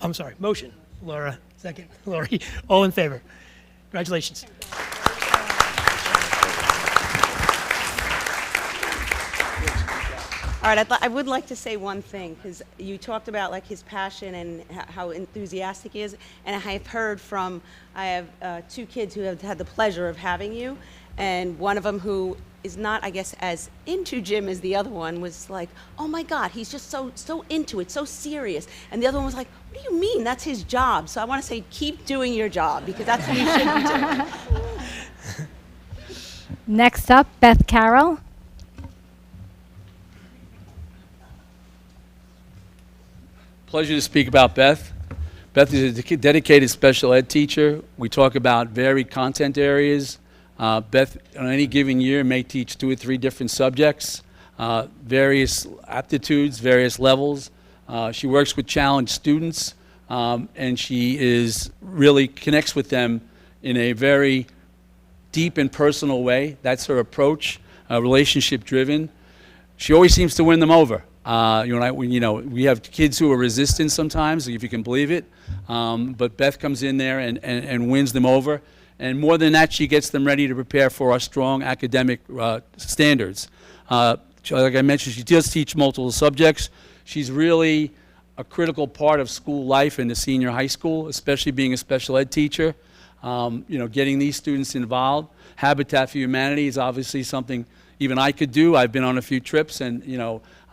I'm sorry. Motion. Laura. Second. Lori. All in favor? Congratulations. All right, I would like to say one thing, because you talked about like his passion and how enthusiastic he is, and I have two kids who have had the pleasure of having you, and one of them who is not, I guess, as into gym as the other one was like, oh my God, he's just so into it, so serious, and the other one was like, what do you mean? That's his job. So I want to say, keep doing your job, because that's what you should be doing. Next up, Beth Carroll. Pleasure to speak about Beth. Beth is a dedicated special ed teacher. We talk about varied content areas. Beth, on any given year, may teach 2 or 3 different subjects, various aptitudes, various levels. She works with challenged students, and she really connects with them in a very deep and personal way. That's her approach, relationship-driven. She always seems to win them over. We have kids who are resistant sometimes, if you can believe it, but Beth comes in there and wins them over. And more than that, she gets them ready to prepare for our strong academic standards. Like I mentioned, she does teach multiple subjects. She's really a critical part of school life in the senior high school, especially being a special ed teacher. Getting these students involved. Habitat for Humanity is obviously something even I could do. I've been on a few trips, and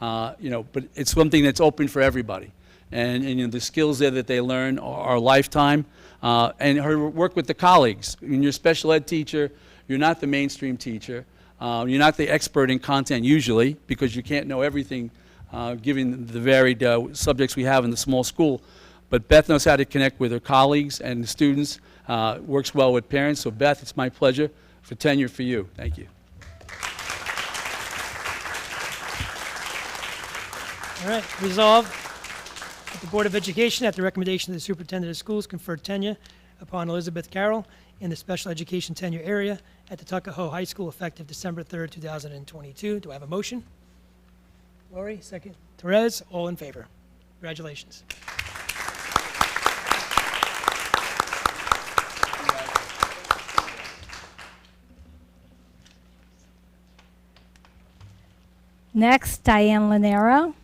but it's something that's open for everybody. And the skills there that they learn are a lifetime. And her work with the colleagues. When you're a special ed teacher, you're not the mainstream teacher. You're not the expert in content usually, because you can't know everything given the varied subjects we have in the small school. But Beth knows how to connect with her colleagues and the students, works well with parents. So Beth, it's my pleasure for tenure for you. Thank you. All right, resolved that the Board of Education, at the recommendation of the Superintendent of Schools, confer tenure upon Elizabeth Carroll in the special education tenure area at the Tuckahoe High School effective December 3rd, 2022. Do I have a motion? Lori, second. Therese, all in favor. Congratulations. Next, Diane Lanero.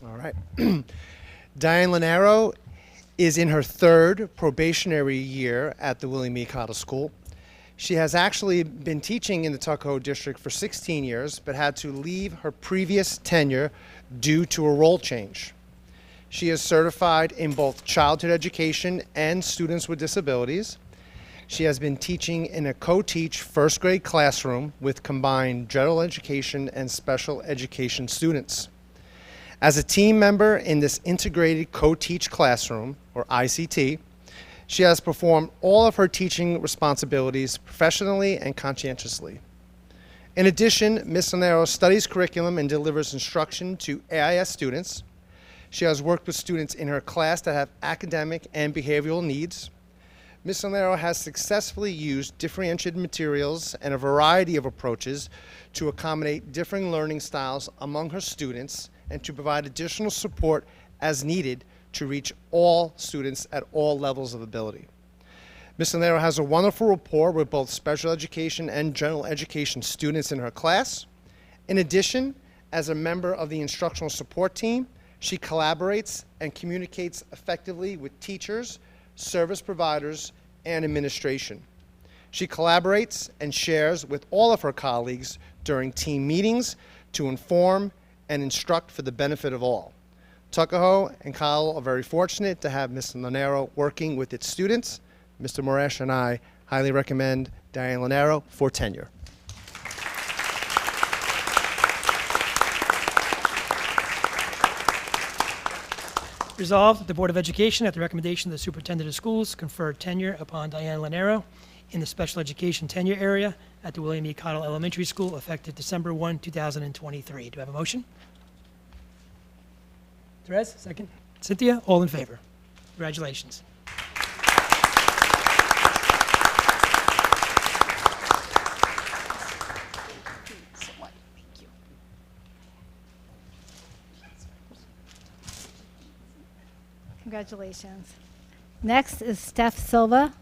All right. Diane Lanero is in her 3rd probationary year at the William E. Cotter School. She has actually been teaching in the Tuckahoe district for 16 years, but had to leave her previous tenure due to a role change. She is certified in both childhood education and students with disabilities. She has been teaching in a co-teach first grade classroom with combined general education and special education students. As a team member in this integrated co-teach classroom, or ICT, she has performed all of her teaching responsibilities professionally and conscientiously. In addition, Ms. Lanero studies curriculum and delivers instruction to AIS students. She has worked with students in her class that have academic and behavioral needs. Ms. Lanero has successfully used differentiated materials and a variety of approaches to accommodate differing learning styles among her students and to provide additional support as needed to reach all students at all levels of ability. Ms. Lanero has a wonderful rapport with both special education and general education students in her class. In addition, as a member of the instructional support team, she collaborates and communicates effectively with teachers, service providers, and administration. She collaborates and shares with all of her colleagues during team meetings to inform and instruct for the benefit of all. Tuckahoe and Kyle are very fortunate to have Ms. Lanero working with its students. Mr. Moresh and I highly recommend Diane Lanero for tenure. Resolved, that the Board of Education, at the recommendation of the Superintendent of Schools, confer tenure upon Diane Lanero in the special education tenure area at the William E. Cottle Elementary School effective December 1, 2023. Do I have a motion? Therese, second. Cynthia, all in favor? Congratulations. Congratulations. Next is Steph Silva.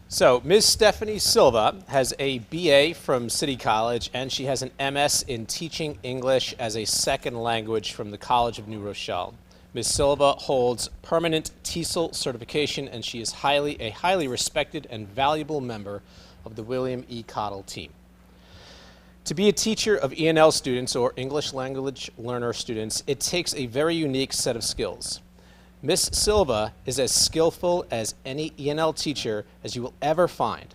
So, Ms. Stephanie Silva has a BA from City College, and she has an MS in Teaching English as a Second Language from the College of New Rochelle. Ms. Silva holds permanent TESOL certification, and she is a highly respected and valuable member of the William E. Cottle team. To be a teacher of ENL students, or English language learner students, it takes a very unique set of skills. Ms. Silva is as skillful as any ENL teacher as you will ever find.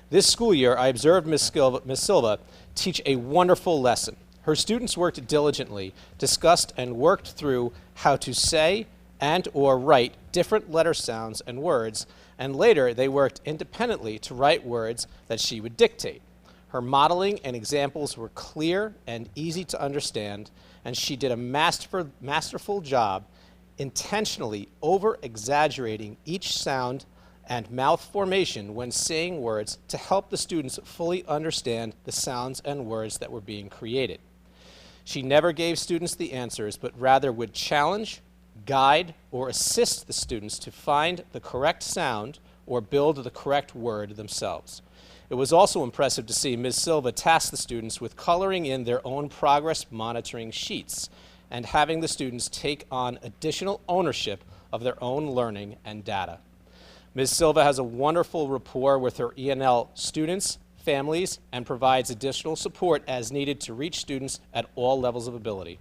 This school year, I observed Ms. Silva teach a wonderful lesson. Her students worked diligently, discussed and worked through how to say and or write different letter sounds and words, and later they worked independently to write words that she would dictate. Her modeling and examples were clear and easy to understand, and she did a masterful job intentionally over-exaggerating each sound and mouth formation when saying words to help the students fully understand the sounds and words that were being created. She never gave students the answers, but rather would challenge, guide, or assist the students to find the correct sound or build the correct word themselves. It was also impressive to see Ms. Silva task the students with coloring in their own progress monitoring sheets and having the students take on additional ownership of their own learning and data. Ms. Silva has a wonderful rapport with her ENL students, families, and provides additional support as needed to reach students at all levels of ability.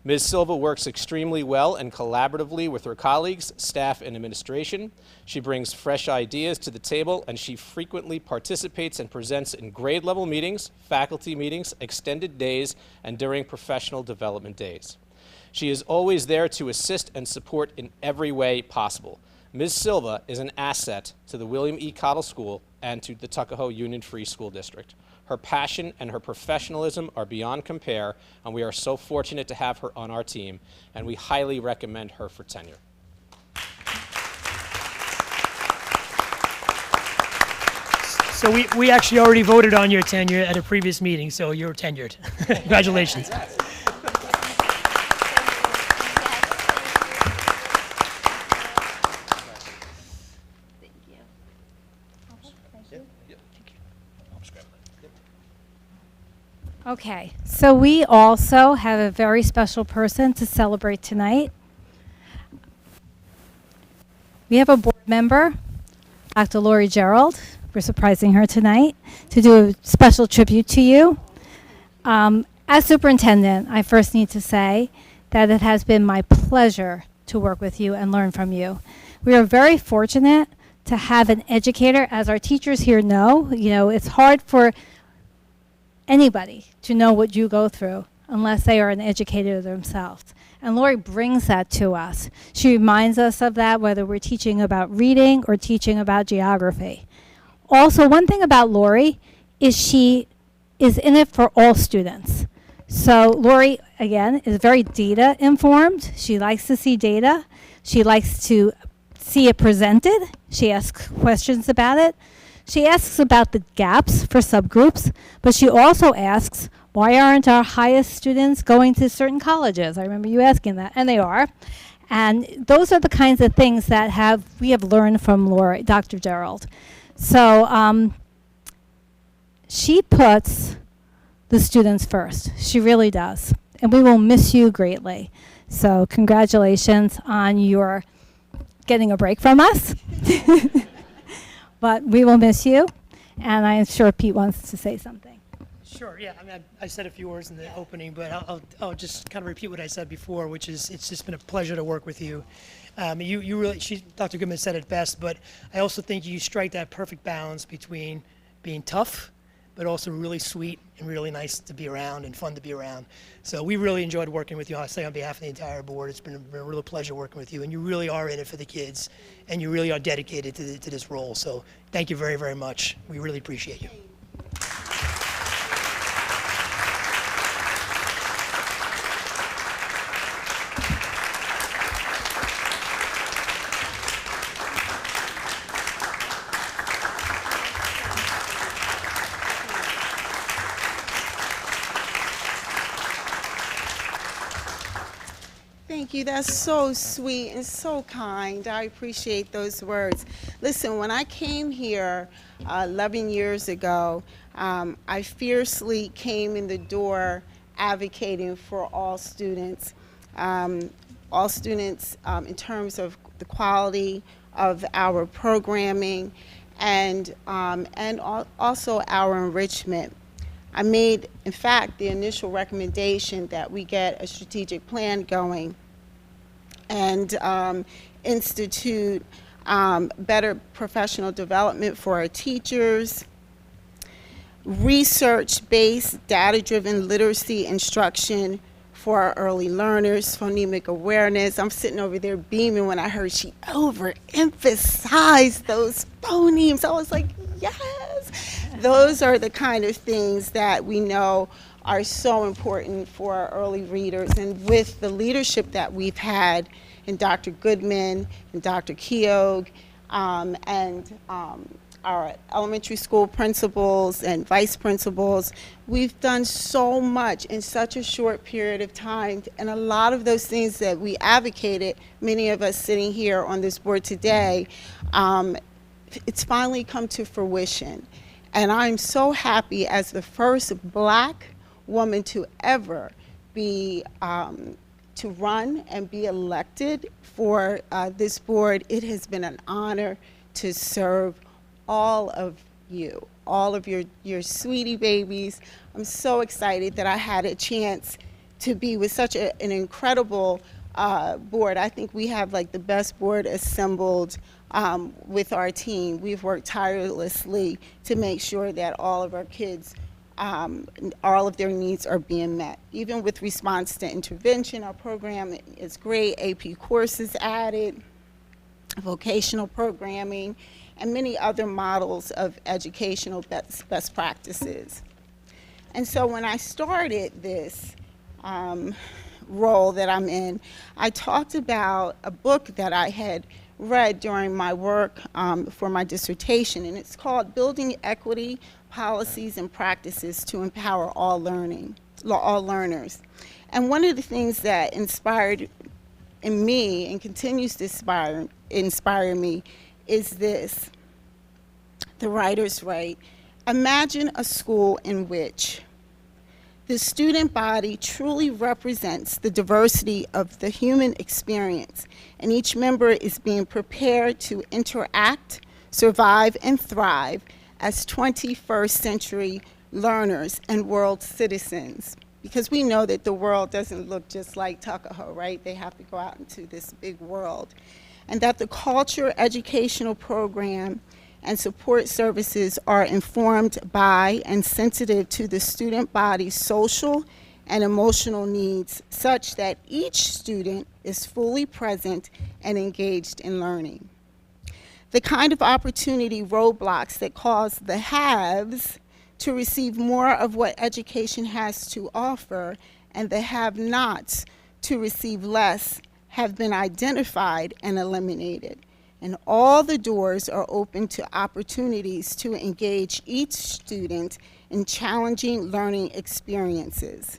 Ms. Silva works extremely well and collaboratively with her colleagues, staff, and administration. She brings fresh ideas to the table, and she frequently participates and presents in grade-level meetings, faculty meetings, extended days, and during professional development days. She is always there to assist and support in every way possible. Ms. Silva is an asset to the William E. Cottle School and to the Tuckahoe Union Free School District. Her passion and her professionalism are beyond compare, and we are so fortunate to have her on our team, and we highly recommend her for tenure. So we actually already voted on your tenure at a previous meeting, so you're tenured. Congratulations. Okay, so we also have a very special person to celebrate tonight. We have a board member, Dr. Lori Gerald. We're surprising her tonight to do a special tribute to you. As superintendent, I first need to say that it has been my pleasure to work with you and learn from you. We are very fortunate to have an educator, as our teachers here know. You know, it's hard for anybody to know what you go through unless they are an educator themselves. And Lori brings that to us. She reminds us of that whether we're teaching about reading or teaching about geography. Also, one thing about Lori is she is in it for all students. So Lori, again, is very data informed. She likes to see data. She likes to see it presented. She asks questions about it. She asks about the gaps for subgroups, but she also asks, why aren't our highest students going to certain colleges? I remember you asking that, and they are. And those are the kinds of things that we have learned from Lori, Dr. Gerald. So she puts the students first. She really does. And we will miss you greatly. So congratulations on your getting a break from us. But we will miss you. And I'm sure Pete wants to say something. Sure, yeah. I mean, I said a few words in the opening, but I'll just kind of repeat what I said before, which is it's just been a pleasure to work with you. You really, Dr. Goodman said it best, but I also think you strike that perfect balance between being tough, but also really sweet and really nice to be around and fun to be around. So we really enjoyed working with you. I say on behalf of the entire board, it's been a real pleasure working with you, and you really are in it for the kids, and you really are dedicated to this role. So thank you very, very much. We really appreciate you. Thank you. That's so sweet and so kind. I appreciate those words. Listen, when I came here 11 years ago, I fiercely came in the door advocating for all students in terms of the quality of our programming and also our enrichment. I made, in fact, the initial recommendation that we get a strategic plan going and institute better professional development for our teachers, research-based, data-driven literacy instruction for our early learners, phonemic awareness. I'm sitting over there beaming when I heard she overemphasized those phonemes. I was like, yes! Those are the kind of things that we know are so important for our early readers. And with the leadership that we've had in Dr. Goodman and Dr. Keogh and our elementary school principals and vice principals, we've done so much in such a short period of time. And a lot of those things that we advocated, many of us sitting here on this board today, it's finally come to fruition. And I'm so happy as the first Black woman to ever be to run and be elected for this board. It has been an honor to serve all of you, all of your sweetie babies. I'm so excited that I had a chance to be with such an incredible board. I think we have like the best board assembled with our team. We've worked tirelessly to make sure that all of our kids, all of their needs are being met. Even with response to intervention, our program is great. AP courses added, vocational programming, and many other models of educational best practices. And so when I started this role that I'm in, I talked about a book that I had read during my work for my dissertation, and it's called Building Equity, Policies and Practices to Empower All Learners. And one of the things that inspired in me and continues to inspire me is this. The writers write, imagine a school in which the student body truly represents the diversity of the human experience, and each member is being prepared to interact, survive, and thrive as 21st century learners, and world citizens. Because we know that the world doesn't look just like Tuckahoe, right? They have to go out into this big world. And that the culture, educational program, and support services are informed by and sensitive to the student body's social and emotional needs, such that each student is fully present and engaged in learning. The kind of opportunity roadblocks that cause the haves to receive more of what education has to offer and the have-nots to receive less have been identified and eliminated. And all the doors are open to opportunities to engage each student in challenging learning experiences.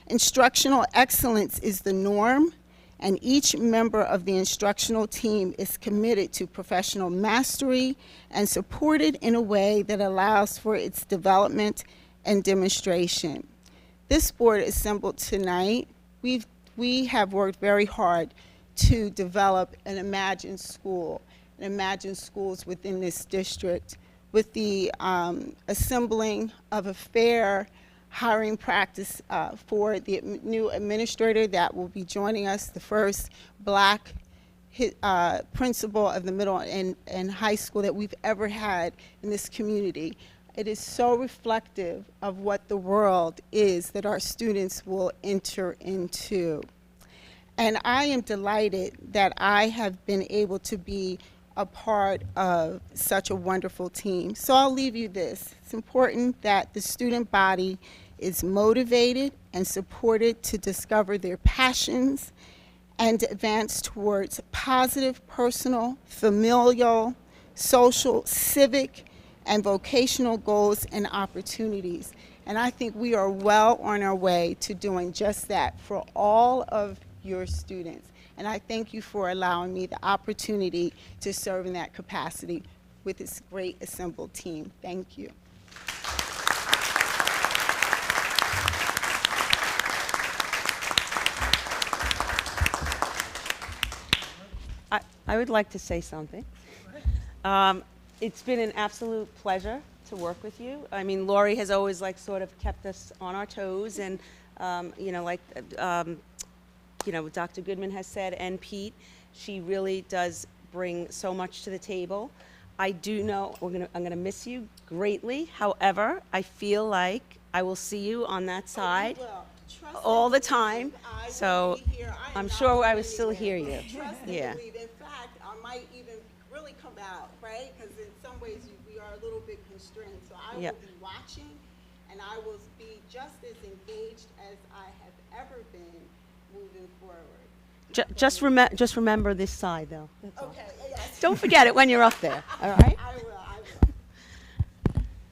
Instructional excellence is the norm, and each member of the instructional team is committed to professional mastery and supported in a way that allows for its development and demonstration. This board assembled tonight, we have worked very hard to develop an imagined school, and imagine schools within this district with the assembling of a fair hiring practice for the new administrator that will be joining us, the first Black principal of the middle and high school that we've ever had in this community. It is so reflective of what the world is that our students will enter into. And I am delighted that I have been able to be a part of such a wonderful team. So I'll leave you this. It's important that the student body is motivated and supported to discover their passions and advance towards positive personal, familial, social, civic, and vocational goals and opportunities. And I think we are well on our way to doing just that for all of your students. And I thank you for allowing me the opportunity to serve in that capacity with this great assembled team. Thank you. I would like to say something. It's been an absolute pleasure to work with you. I mean, Lori has always sort of kept us on our toes, and Dr. Goodman has said, and Pete, she really does bring so much to the table. I do know I'm gonna miss you greatly. However, I feel like I will see you on that side all the time. So I'm sure I will still hear you. Yeah. In fact, I might even really come out, right? Because in some ways we are a little bit constrained. So I will be watching, and I will be just as engaged as I have ever been moving forward. Just remember this side, though. That's all. Okay. Yes. Don't forget it when you're up there. All right. I will.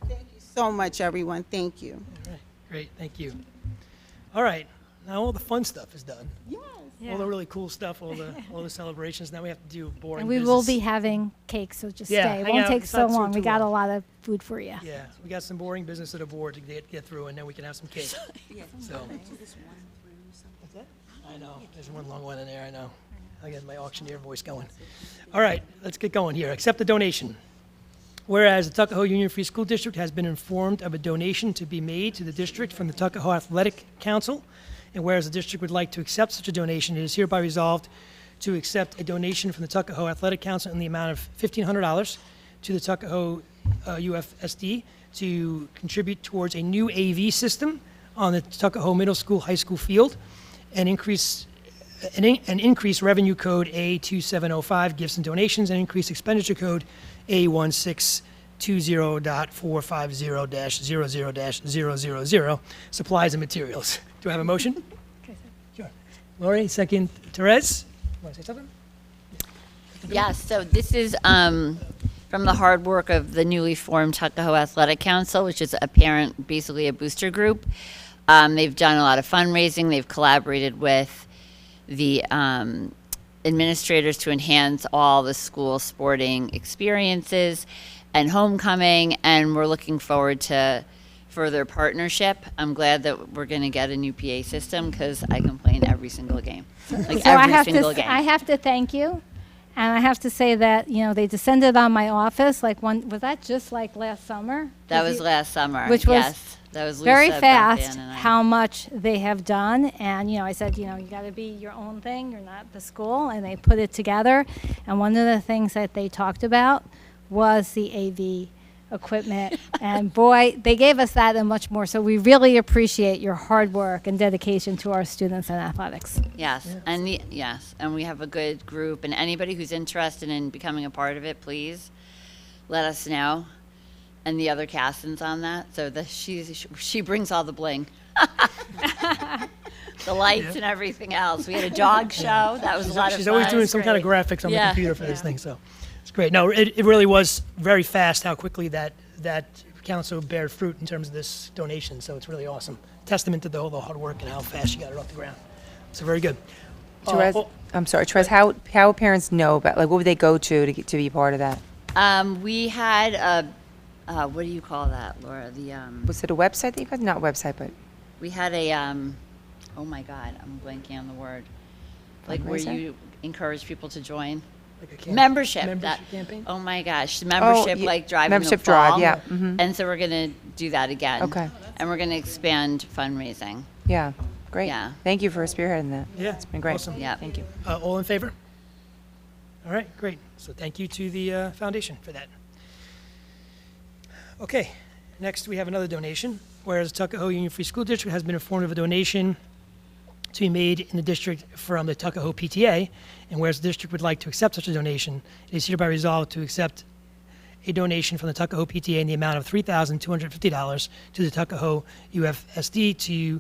Thank you so much, everyone. Thank you. All right, great, thank you. All right, now all the fun stuff is done. Yes. All the really cool stuff, all the celebrations. Now we have to do boring And we business. will be having cake, so just Yeah, stay. It hang won't out. take It's so not too- long. We too got a long. lot of food for you. Yeah, we got some boring business at the board to get through, and then we can have some cake. So. What's that? I know, there's one long one in there, I know. I got my auctioneer voice going. All right, let's get going here. Accept the donation. Whereas the Tuckahoe Union Free School District has been informed of a donation to be made to the district from the Tuckahoe Athletic Council, and whereas the district would like to accept such a donation, it is hereby resolved to accept a donation from the Tuckahoe Athletic Council in the amount of $1,500 to the Tuckahoe UFSD to contribute towards a new AV system on the Tuckahoe Middle School, High School field, and increase revenue code A2705, gifts and donations, and increase expenditure code A1620.450-00-000, supplies and materials. Do I have a motion? Sure. Lori, second. Therese, want to say something? Yes, so this is from the hard work of the newly formed Tuckahoe Athletic Council, which is basically a booster group. They've done a lot of fundraising. They've collaborated with the administrators to enhance all the school sporting experiences and homecoming, and we're looking forward to further partnership. I'm glad that we're going to get a new PA system because I complain every single game. Like So every single game. I have to thank you. And I have to say that, they descended on my office, was that just like last summer? That was last summer. Which was yes. That was very Lisa, fast Beth Ann, and I. how much they have done. And, I said, you got to be your own thing. You're not the school. And they put it together. And one of the things that they talked about was the AV equipment. And boy, they gave us that and much more. So we really appreciate your hard work and dedication to our students and athletics. Yes, and we have a good group, and anybody who's interested in becoming a part of it, please let us know. And the other Cassins on that, so she brings all the bling, the lights and everything else. We had a dog show. That was a lot of fun. She's always doing some kind of graphics on the computer for this thing, so it's great. No, it really was very fast how quickly that council bared fruit in terms of this donation. So it's really awesome. Testament to the hard work and how fast you got it off the ground. So very good. Therese, I'm sorry, Therese, how parents know about, what would they go to be part of that? We had a, what do you call that, Laura? Was it a website that you guys, not a website, but? We had a, oh my God, I'm blanking on the word. Like where Fundraiser? you encourage people to join. Like a Membership. campaign? Oh my gosh, membership, like driving membership the fall. drive, yeah. Mhm. And so we're going to do that again. Okay. And we're going to expand fundraising. Yeah, great. Yeah. Thank you for spearheading that. Yeah, It's been great. awesome. Yeah. Thank you. All in favor? All right, great. So thank you to the foundation for that. Okay, next we have another donation. Whereas Tuckahoe Union Free School District has been informed of a donation to be made in the district from the Tuckahoe PTA, and whereas the district would like to accept such a donation, it is hereby resolved to accept a donation from the Tuckahoe PTA in the amount of $3,250 to the Tuckahoe UFSD to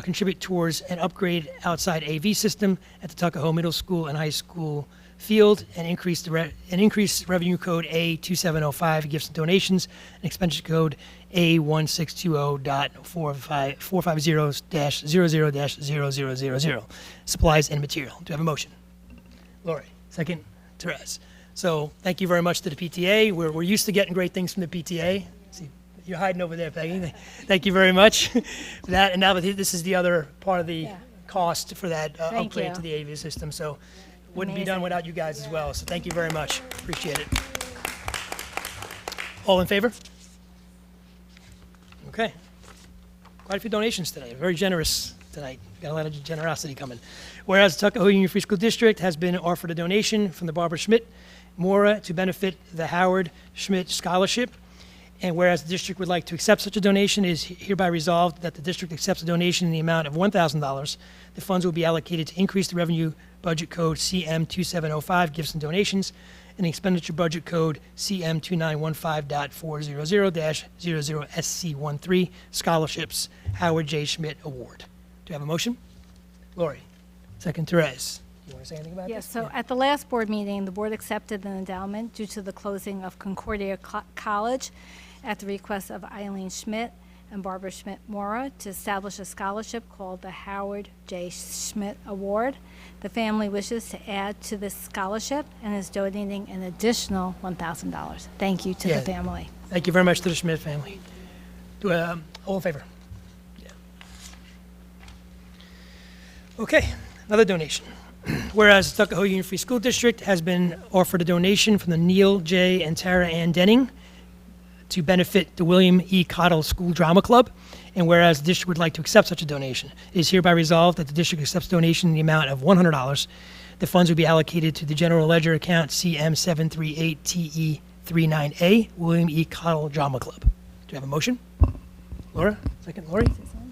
contribute towards an upgrade outside AV system at the Tuckahoe Middle School and High School field and increase revenue code A2705 gifts and donations and expenditure code A1620.450-00-0000 supplies and material. Do you have a motion? Lori, second. Therese. So thank you very much to the PTA. We're used to getting great things from the PTA. See, you're hiding over there, Peggy. Thank you very much for that. And now this is the other part of the cost for that Thank upgrade you. to the AV system. So wouldn't be Amazing. done without you guys as well. So thank you very much. Appreciate it. All in favor? Okay. Quite a few donations today. Very generous tonight. Got a lot of generosity coming. Whereas the Tuckahoe Union Free School District has been offered a donation from the Barbara Schmidt Mora to benefit the Howard Schmidt Scholarship. And whereas the district would like to accept such a donation, it is hereby resolved that the district accepts a donation in the amount of $1,000. The funds will be allocated to increase the revenue budget code CM2705, gifts and donations, and the expenditure budget code CM2915.400-00SC13, scholarships, Howard J. Schmidt Award. Do you have a motion? Lori. Second, Therese. You want to say anything about Yes, this? so at the last board meeting, the board accepted an endowment due to the closing of Concordia College at the request of Eileen Schmidt and Barbara Schmidt Mora to establish a scholarship called the Howard J. Schmidt Award. The family wishes to add to this scholarship and is donating an additional $1,000. Thank you to Yeah. the family. Thank you very much to the Schmidt family. All in favor? Yeah. Okay, another donation. Whereas the Tuckahoe Union Free School District has been offered a donation from the Neil J. and Tara Ann Denning to benefit the William E. Cottle School Drama Club, and whereas the district would like to accept such a donation, it is hereby resolved that the district accepts a donation in the amount of $100. The funds will be allocated to the general ledger account CM738TE39A, William E. Cottle Drama Club. Do you have a motion? Laura? Second, Lori?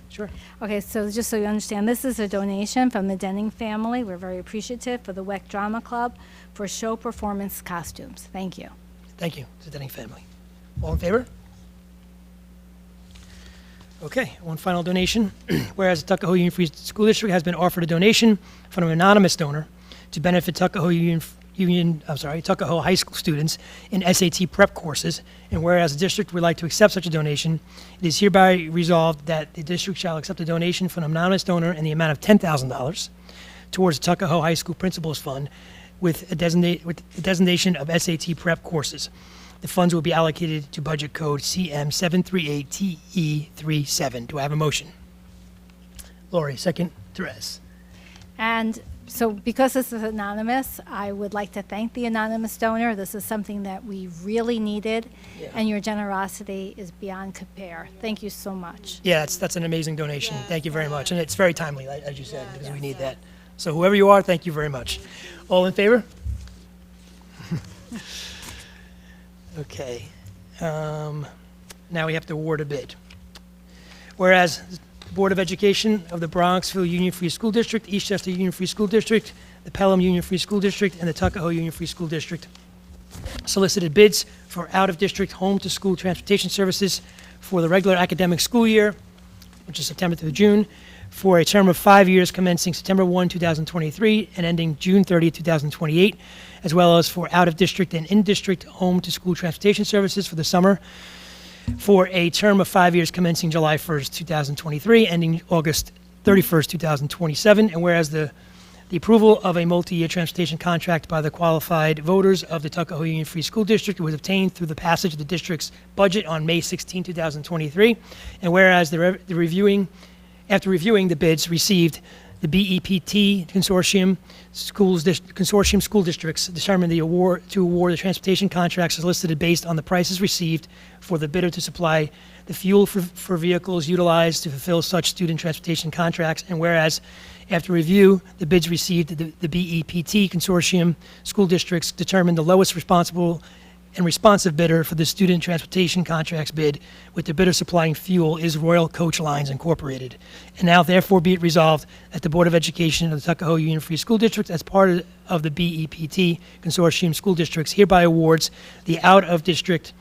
Sure. Okay, so just so you understand, this is a donation from the Denning family. We're very appreciative for the WEC Drama Club for show performance costumes. Thank you. Thank you to the Denning family. All in favor? Okay, one final donation. Whereas the Tuckahoe Union Free School District has been offered a donation from an anonymous donor to benefit Tuckahoe High School students in SAT prep courses, and whereas the district would like to accept such a donation, it is hereby resolved that the district shall accept a donation from an anonymous donor in the amount of $10,000 towards the Tuckahoe High School Principals Fund with a designation of SAT prep courses. The funds will be allocated to budget code CM738TE37. Do I have a motion? Lori, second. Therese. And So because this is anonymous, I would like to thank the anonymous donor. This is something that we really needed, and your generosity is beyond compare. Thank you so much. Yeah, that's an amazing donation. Thank you very much. And it's very timely, as you said, because we need that. So whoever you are, thank you very much. All in favor? Okay. Now we have to award a bid. Whereas the Board of Education of the Bronxville Union Free School District, Eastchester Union Free School District, the Pelham Union Free School District, and the Tuckahoe Union Free School District solicited bids for out-of-district home-to-school transportation services for the regular academic school year, which is September through June, for a term of 5 years commencing September 1, 2023, and ending June 30, 2028, as well as for out-of-district and in-district home-to-school transportation services for the summer for a term of 5 years commencing July 1st, 2023, ending August 31st, 2027. And whereas the approval of a multi-year transportation contract by the qualified voters of the Tuckahoe Union Free School District was obtained through the passage of the district's budget on May 16, 2023. And whereas after reviewing the bids received, the BEPT Consortium school districts determined to award the transportation contracts listed based on the prices received for the bidder to supply the fuel for vehicles utilized to fulfill such student transportation contracts. And whereas after review, the bids received, the BEPT Consortium school districts determined the lowest responsible and responsive bidder for the student transportation contracts bid, with the bidder supplying fuel, is Royal Coach Lines Incorporated. And now therefore be it resolved that the Board of Education of the Tuckahoe Union Free School District, as part of the BEPT Consortium school districts, hereby awards the out-of-district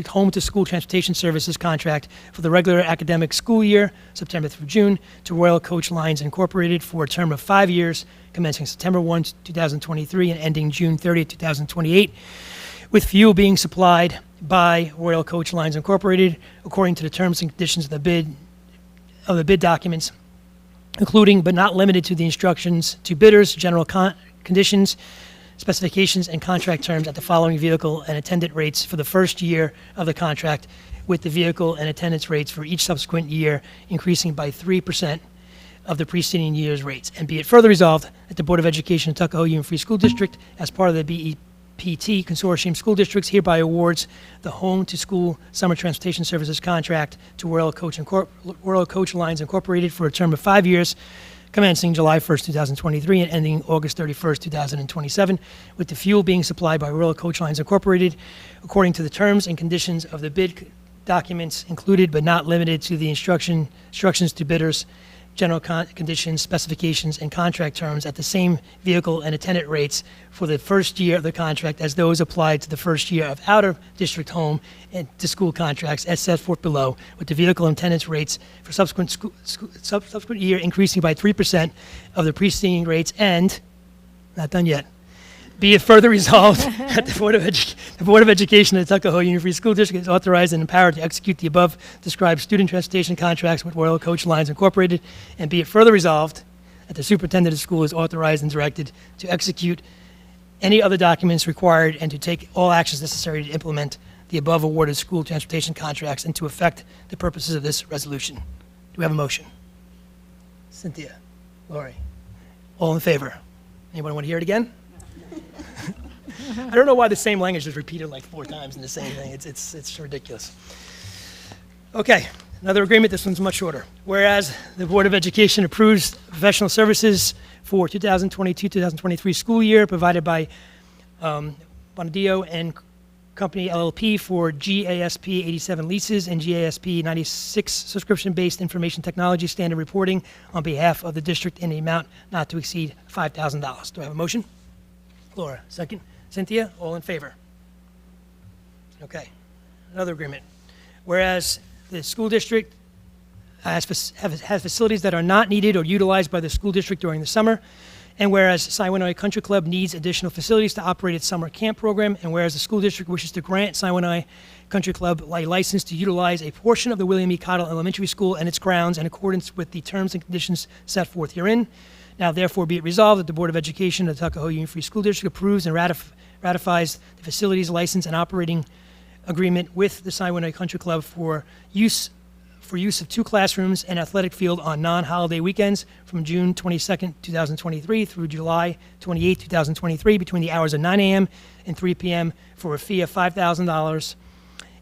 home-to-school transportation services contract for the regular academic school year, September through June, to Royal Coach Lines Incorporated for a term of 5 years, commencing September 1, 2023, and ending June 30, 2028, with fuel being supplied by Royal Coach Lines Incorporated according to the terms and conditions of the bid documents, including but not limited to the instructions to bidders, general conditions, specifications, and contract terms at the following vehicle and attendant rates for the first year of the contract, with the vehicle and attendance rates for each subsequent year increasing by 3% of the preceding year's rates. And be it further resolved that the Board of Education of Tuckahoe Union Free School District, as part of the BEPT Consortium school districts, hereby awards the home-to-school summer transportation services contract to Royal Coach Lines Incorporated for a term of 5 years, commencing July 1st, 2023, and ending August 31st, 2027, with the fuel being supplied by Royal Coach Lines Incorporated according to the terms and conditions of the bid documents, included but not limited to the instructions to bidders, general conditions, specifications, and contract terms at the same vehicle and attendant rates for the first year of the contract as those applied to the first year of out-of-district home and to school contracts as set forth below, with the vehicle and attendance rates for subsequent year increasing by 3% of the preceding rates. And, not done yet, be it further resolved that the Board of Education of the Tuckahoe Union Free School District is authorized and empowered to execute the above described student transportation contracts with Royal Coach Lines Incorporated, and be it further resolved that the superintendent of school is authorized and directed to execute any other documents required and to take all actions necessary to implement the above awarded school transportation contracts and to effect the purposes of this resolution. Do we have a motion? Cynthia, Lori, all in favor? Anybody want to hear it again? I don't know why the same language is repeated like 4 times in the same thing. It's ridiculous. Okay, another agreement. This one's much shorter. Whereas the Board of Education approves professional services for 2022-2023 school year provided by Bonadio and Company LLP for GASP 87 leases and GASP 96 subscription-based information technology standard reporting on behalf of the district in the amount not to exceed $5,000. Do I have a motion? Laura, second. Cynthia, all in favor? Okay, another agreement. Whereas the school district has facilities that are not needed or utilized by the school district during the summer, and whereas Siwanoy Country Club needs additional facilities to operate its summer camp program, and whereas the school district wishes to grant Siwanoy Country Club a license to utilize a portion of the William E. Cottle Elementary School and its grounds in accordance with the terms and conditions set forth herein. Now, therefore, be it resolved that the Board of Education of the Tuckahoe Union Free School District approves and ratifies the facilities license and operating agreement with the Siwanoy Country Club for use for use of 2 classrooms and athletic field on non-holiday weekends from June 22nd, 2023 through July 28th, 2023 between the hours of 9 a.m. and 3 p.m. for a fee of $5,000.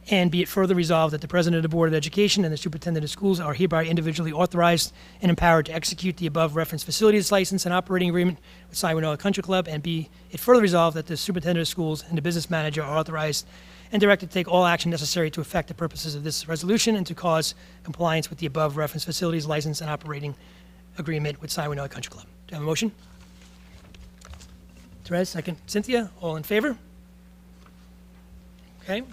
And be it further resolved that the President of the Board of Education and the Superintendent of Schools are hereby individually authorized and empowered to execute the above referenced facilities license and operating agreement with Siwanoa Country Club, and be it further resolved that the Superintendent of Schools and the Business Manager are authorized and directed to take all action necessary to effect the purposes of this resolution and to cause compliance with the above referenced facilities license and operating agreement with Siwanoa Country Club. Do I have a motion? Therese, second. Cynthia, all in favor? Okay.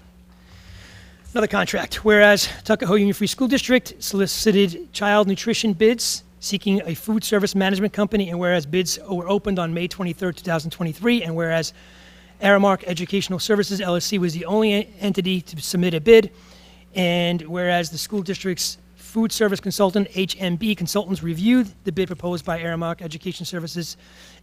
Another contract. Whereas Tuckahoe Union Free School District solicited child nutrition bids seeking a food service management company, and whereas bids were opened on May 23rd, 2023, and whereas Aramark Educational Services LLC was the only entity to submit a bid, and whereas the school district's food service consultant, HMB Consultants, reviewed the bid proposed by Aramark Education Services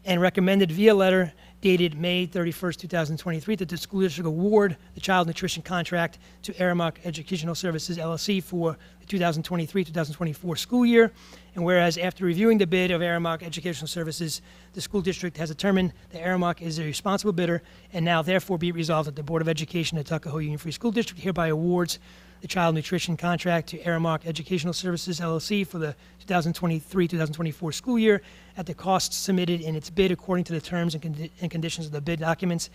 and recommended via letter dated May 31st, 2023, that the school district award the child nutrition contract to Aramark Educational Services LLC for the 2023-2024 school year. And whereas after reviewing the bid of Aramark Educational Services, the school district has determined that Aramark is a responsible bidder, and now therefore be it resolved that the Board of Education at Tuckahoe Union Free School District hereby awards the child nutrition contract to Aramark Educational Services LLC for the 2023-2024 school year at the costs submitted in its bid according to the terms and conditions of the bid documents.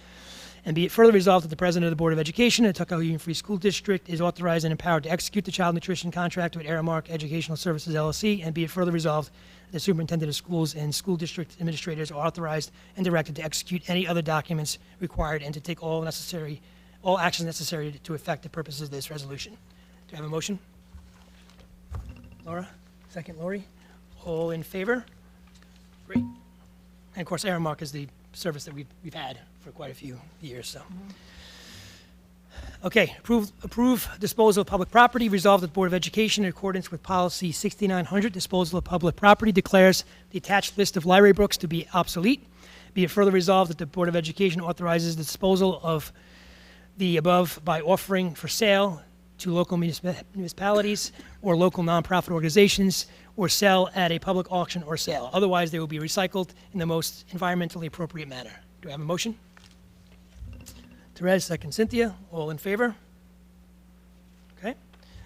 And be it further resolved that the President of the Board of Education at Tuckahoe Union Free School District is authorized and empowered to execute the child nutrition contract with Aramark Educational Services LLC. And be it further resolved that the Superintendent of Schools and school district administrators are authorized and directed to execute any other documents required and to take all actions necessary to effect the purposes of this resolution. Do I have a motion? Laura? Second, Lori? All in favor? Great. And of course, Aramark is the service that we've had for quite a few years, so. Okay, approve disposal of public property. Resolved that the Board of Education, in accordance with policy 6900, disposal of public property, declares the attached list of library books to be obsolete. Be it further resolved that the Board of Education authorizes the disposal of the above by offering for sale to local municipalities or local nonprofit organizations, or sell at a public auction or sale. Otherwise, they will be recycled in the most environmentally appropriate manner. Do I have a motion? Therese, second. Cynthia, all in favor? Okay.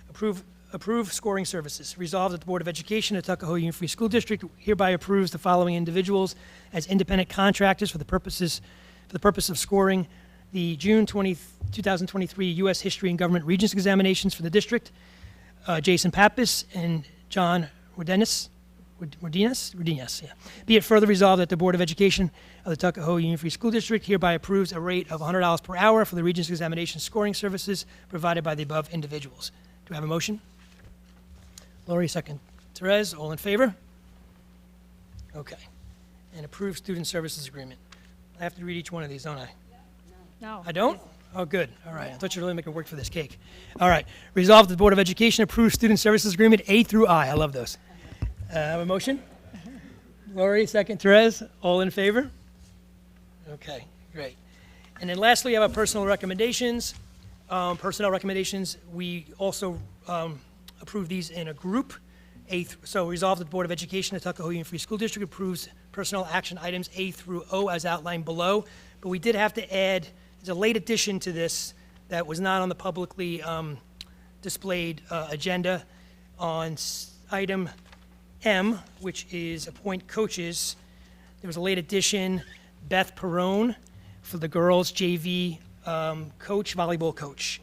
Approve scoring services. Resolved that the Board of Education at Tuckahoe Union Free School District hereby approves the following individuals as independent contractors for the purpose of scoring the June 2023 U.S. History and Government Regents examinations for the district. Jason Pappas and John Rodenas, yeah. Be it further resolved that the Board of Education of the Tuckahoe Union Free School District hereby approves a rate of $100 per hour for the Regents examination scoring services provided by the above individuals. Do I have a motion? Lori, second. Therese, all in favor? Okay. And approve student services agreement. I have to read each one of these, don't I? No. I don't? Oh, good. All right. I thought you were really making work for this cake. All right. Resolved that the Board of Education approves student services agreement A through I. I love those. Have a motion? Lori, second. Therese, all in favor? Okay, great. And then lastly, we have our personnel recommendations. We also approve these in a group. So resolved that the Board of Education at Tuckahoe Union Free School District approves personnel action items A through O as outlined below. But we did have to add, there's a late addition to this that was not on the publicly displayed agenda on item M, which is appoint coaches. There was a late addition, Beth Perrone for the girls JV coach, volleyball coach.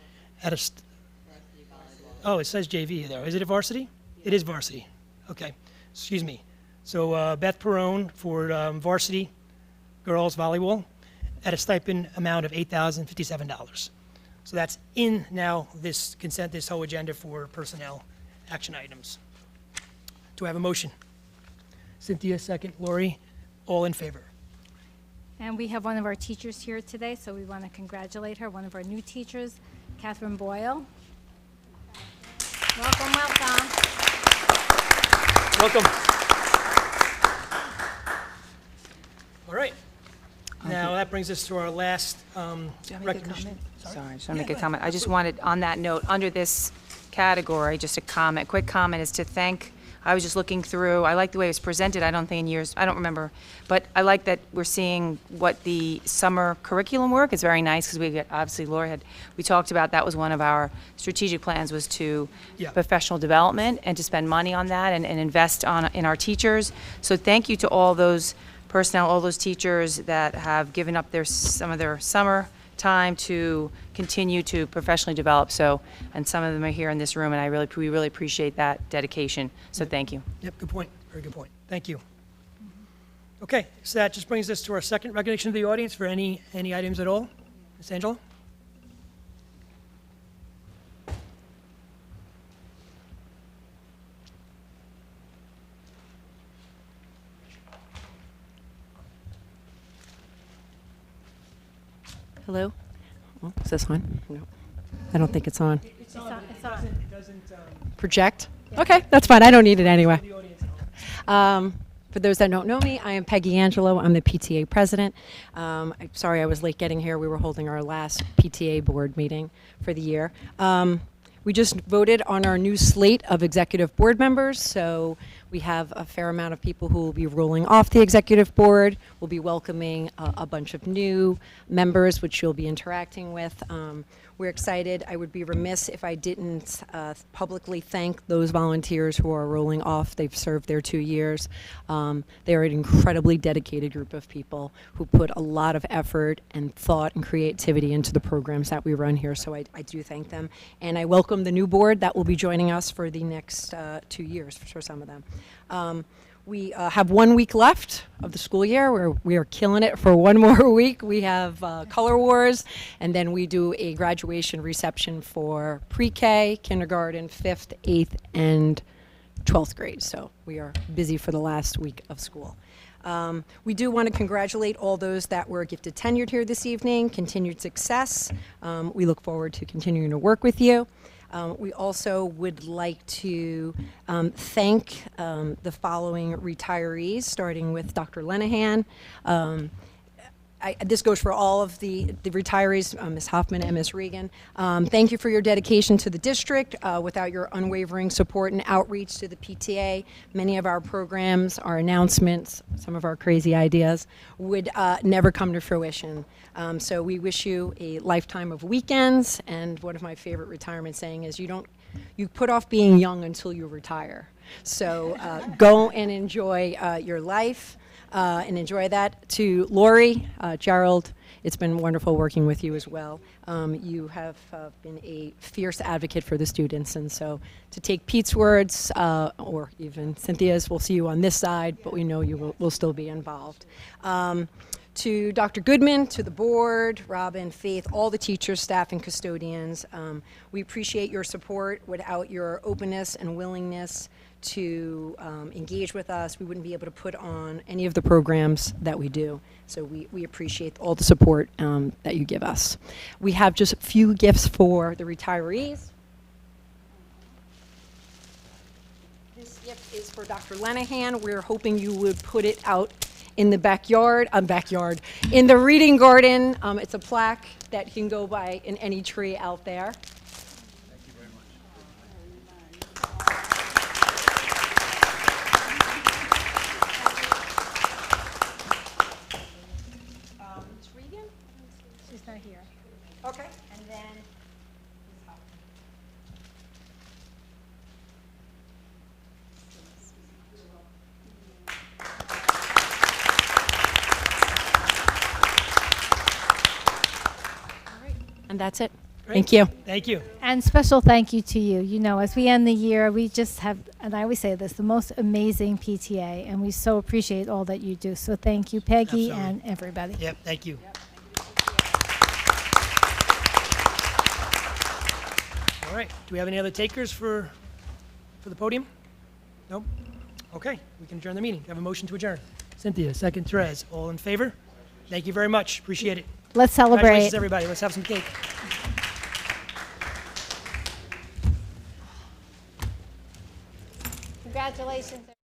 Oh, it says JV there. Is it a varsity? It is varsity. Okay, excuse me. So Beth Perrone for varsity girls volleyball at a stipend amount of $8,057. So that's in now this whole agenda for personnel action items. Do I have a motion? Cynthia, second. Lori, all in favor? And we have one of our teachers here today, so we want to congratulate her, one of our new teachers, Catherine Boyle. Welcome, welcome. Welcome. All right. Now that brings us to our last recognition. Sorry, I just want to make a comment. I just wanted, on that note, under this category, just a comment, quick comment, is to thank, I was just looking through, I like the way it was presented, I don't think in years, I don't remember, but I like that we're seeing what the summer curriculum work is very nice, because we get, obviously Laura we talked about, that was one of our strategic plans, was to Yeah. professional development and to spend money on that and invest in our teachers. So thank you to all those personnel, all those teachers that have given up some of their summer time to continue to professionally develop. So, and some of them are here in this room, and we really appreciate that dedication. So thank you. Yep, good point. Very good point. Thank you. Okay, so that just brings us to our second recognition of the audience for any items at all. Ms. Angela? Hello? Oh, is this on? No. I don't think it's on. It's on. It doesn't Project? Okay, that's fine. I don't need it anyway. For those that don't know me, I am Peggy Angelo. I'm the PTA president. I'm sorry I was late getting here. We were holding our last PTA board meeting for the year. We just voted on our new slate of executive board members, so we have a fair amount of people who will be rolling off the executive board. We'll be welcoming a bunch of new members, which you'll be interacting with. We're excited. I would be remiss if I didn't publicly thank those volunteers who are rolling off. They've served their 2 years. They're an incredibly dedicated group of people who put a lot of effort and thought and creativity into the programs that we run here, so I do thank them. And I welcome the new board that will be joining us for the next 2 years for some of them. We have 1 week left of the school year. We are killing it for one more week. We have Color Wars, and then we do a graduation reception for pre-K, kindergarten, 5th, 8th, and 12th grade. So we are busy for the last week of school. We do want to congratulate all those that were gifted tenured here this evening. Continued success. We look forward to continuing to work with you. We also would like to thank the following retirees, starting with Dr. Lenahan. This goes for all of the retirees, Ms. Hoffman and Ms. Regan. Thank you for your dedication to the district. Without your unwavering support and outreach to the PTA, many of our programs, our announcements, some of our crazy ideas would never come to fruition. So we wish you a lifetime of weekends, and one of my favorite retirement saying is you put off being young until you retire. So go and enjoy your life. And enjoy that. To Lori, Gerald, it's been wonderful working with you as well. You have been a fierce advocate for the students, and so to take Pete's words, or even Cynthia's, we'll see you on this side, but we know you will still be involved. To Dr. Goodman, to the board, Robin, Faith, all the teachers, staff, and custodians, we appreciate your support. Without your openness and willingness to engage with us, we wouldn't be able to put on any of the programs that we do. So we appreciate all the support that you give us. We have just a few gifts for the retirees. This gift is for Dr. Lenahan. We're hoping you would put it out in the backyard, in the reading garden. It's a plaque that can go by in any tree out there. She's not here. Okay, and then and that's it. Thank you. Thank you. And special thank you to you. You know, as we end the year, we just have, and I always say this, the most amazing PTA, and we so appreciate all that you do. So thank you, Peggy, Absolutely. and everybody. Yep, thank you. All right, do we have any other takers for the podium? Nope. Okay, we can adjourn the meeting. Do I have a motion to adjourn? Cynthia, second, Therese. All in favor? Thank you very much. Appreciate it. Let's celebrate. Congratulations, everybody. Let's have some cake. Congratulations.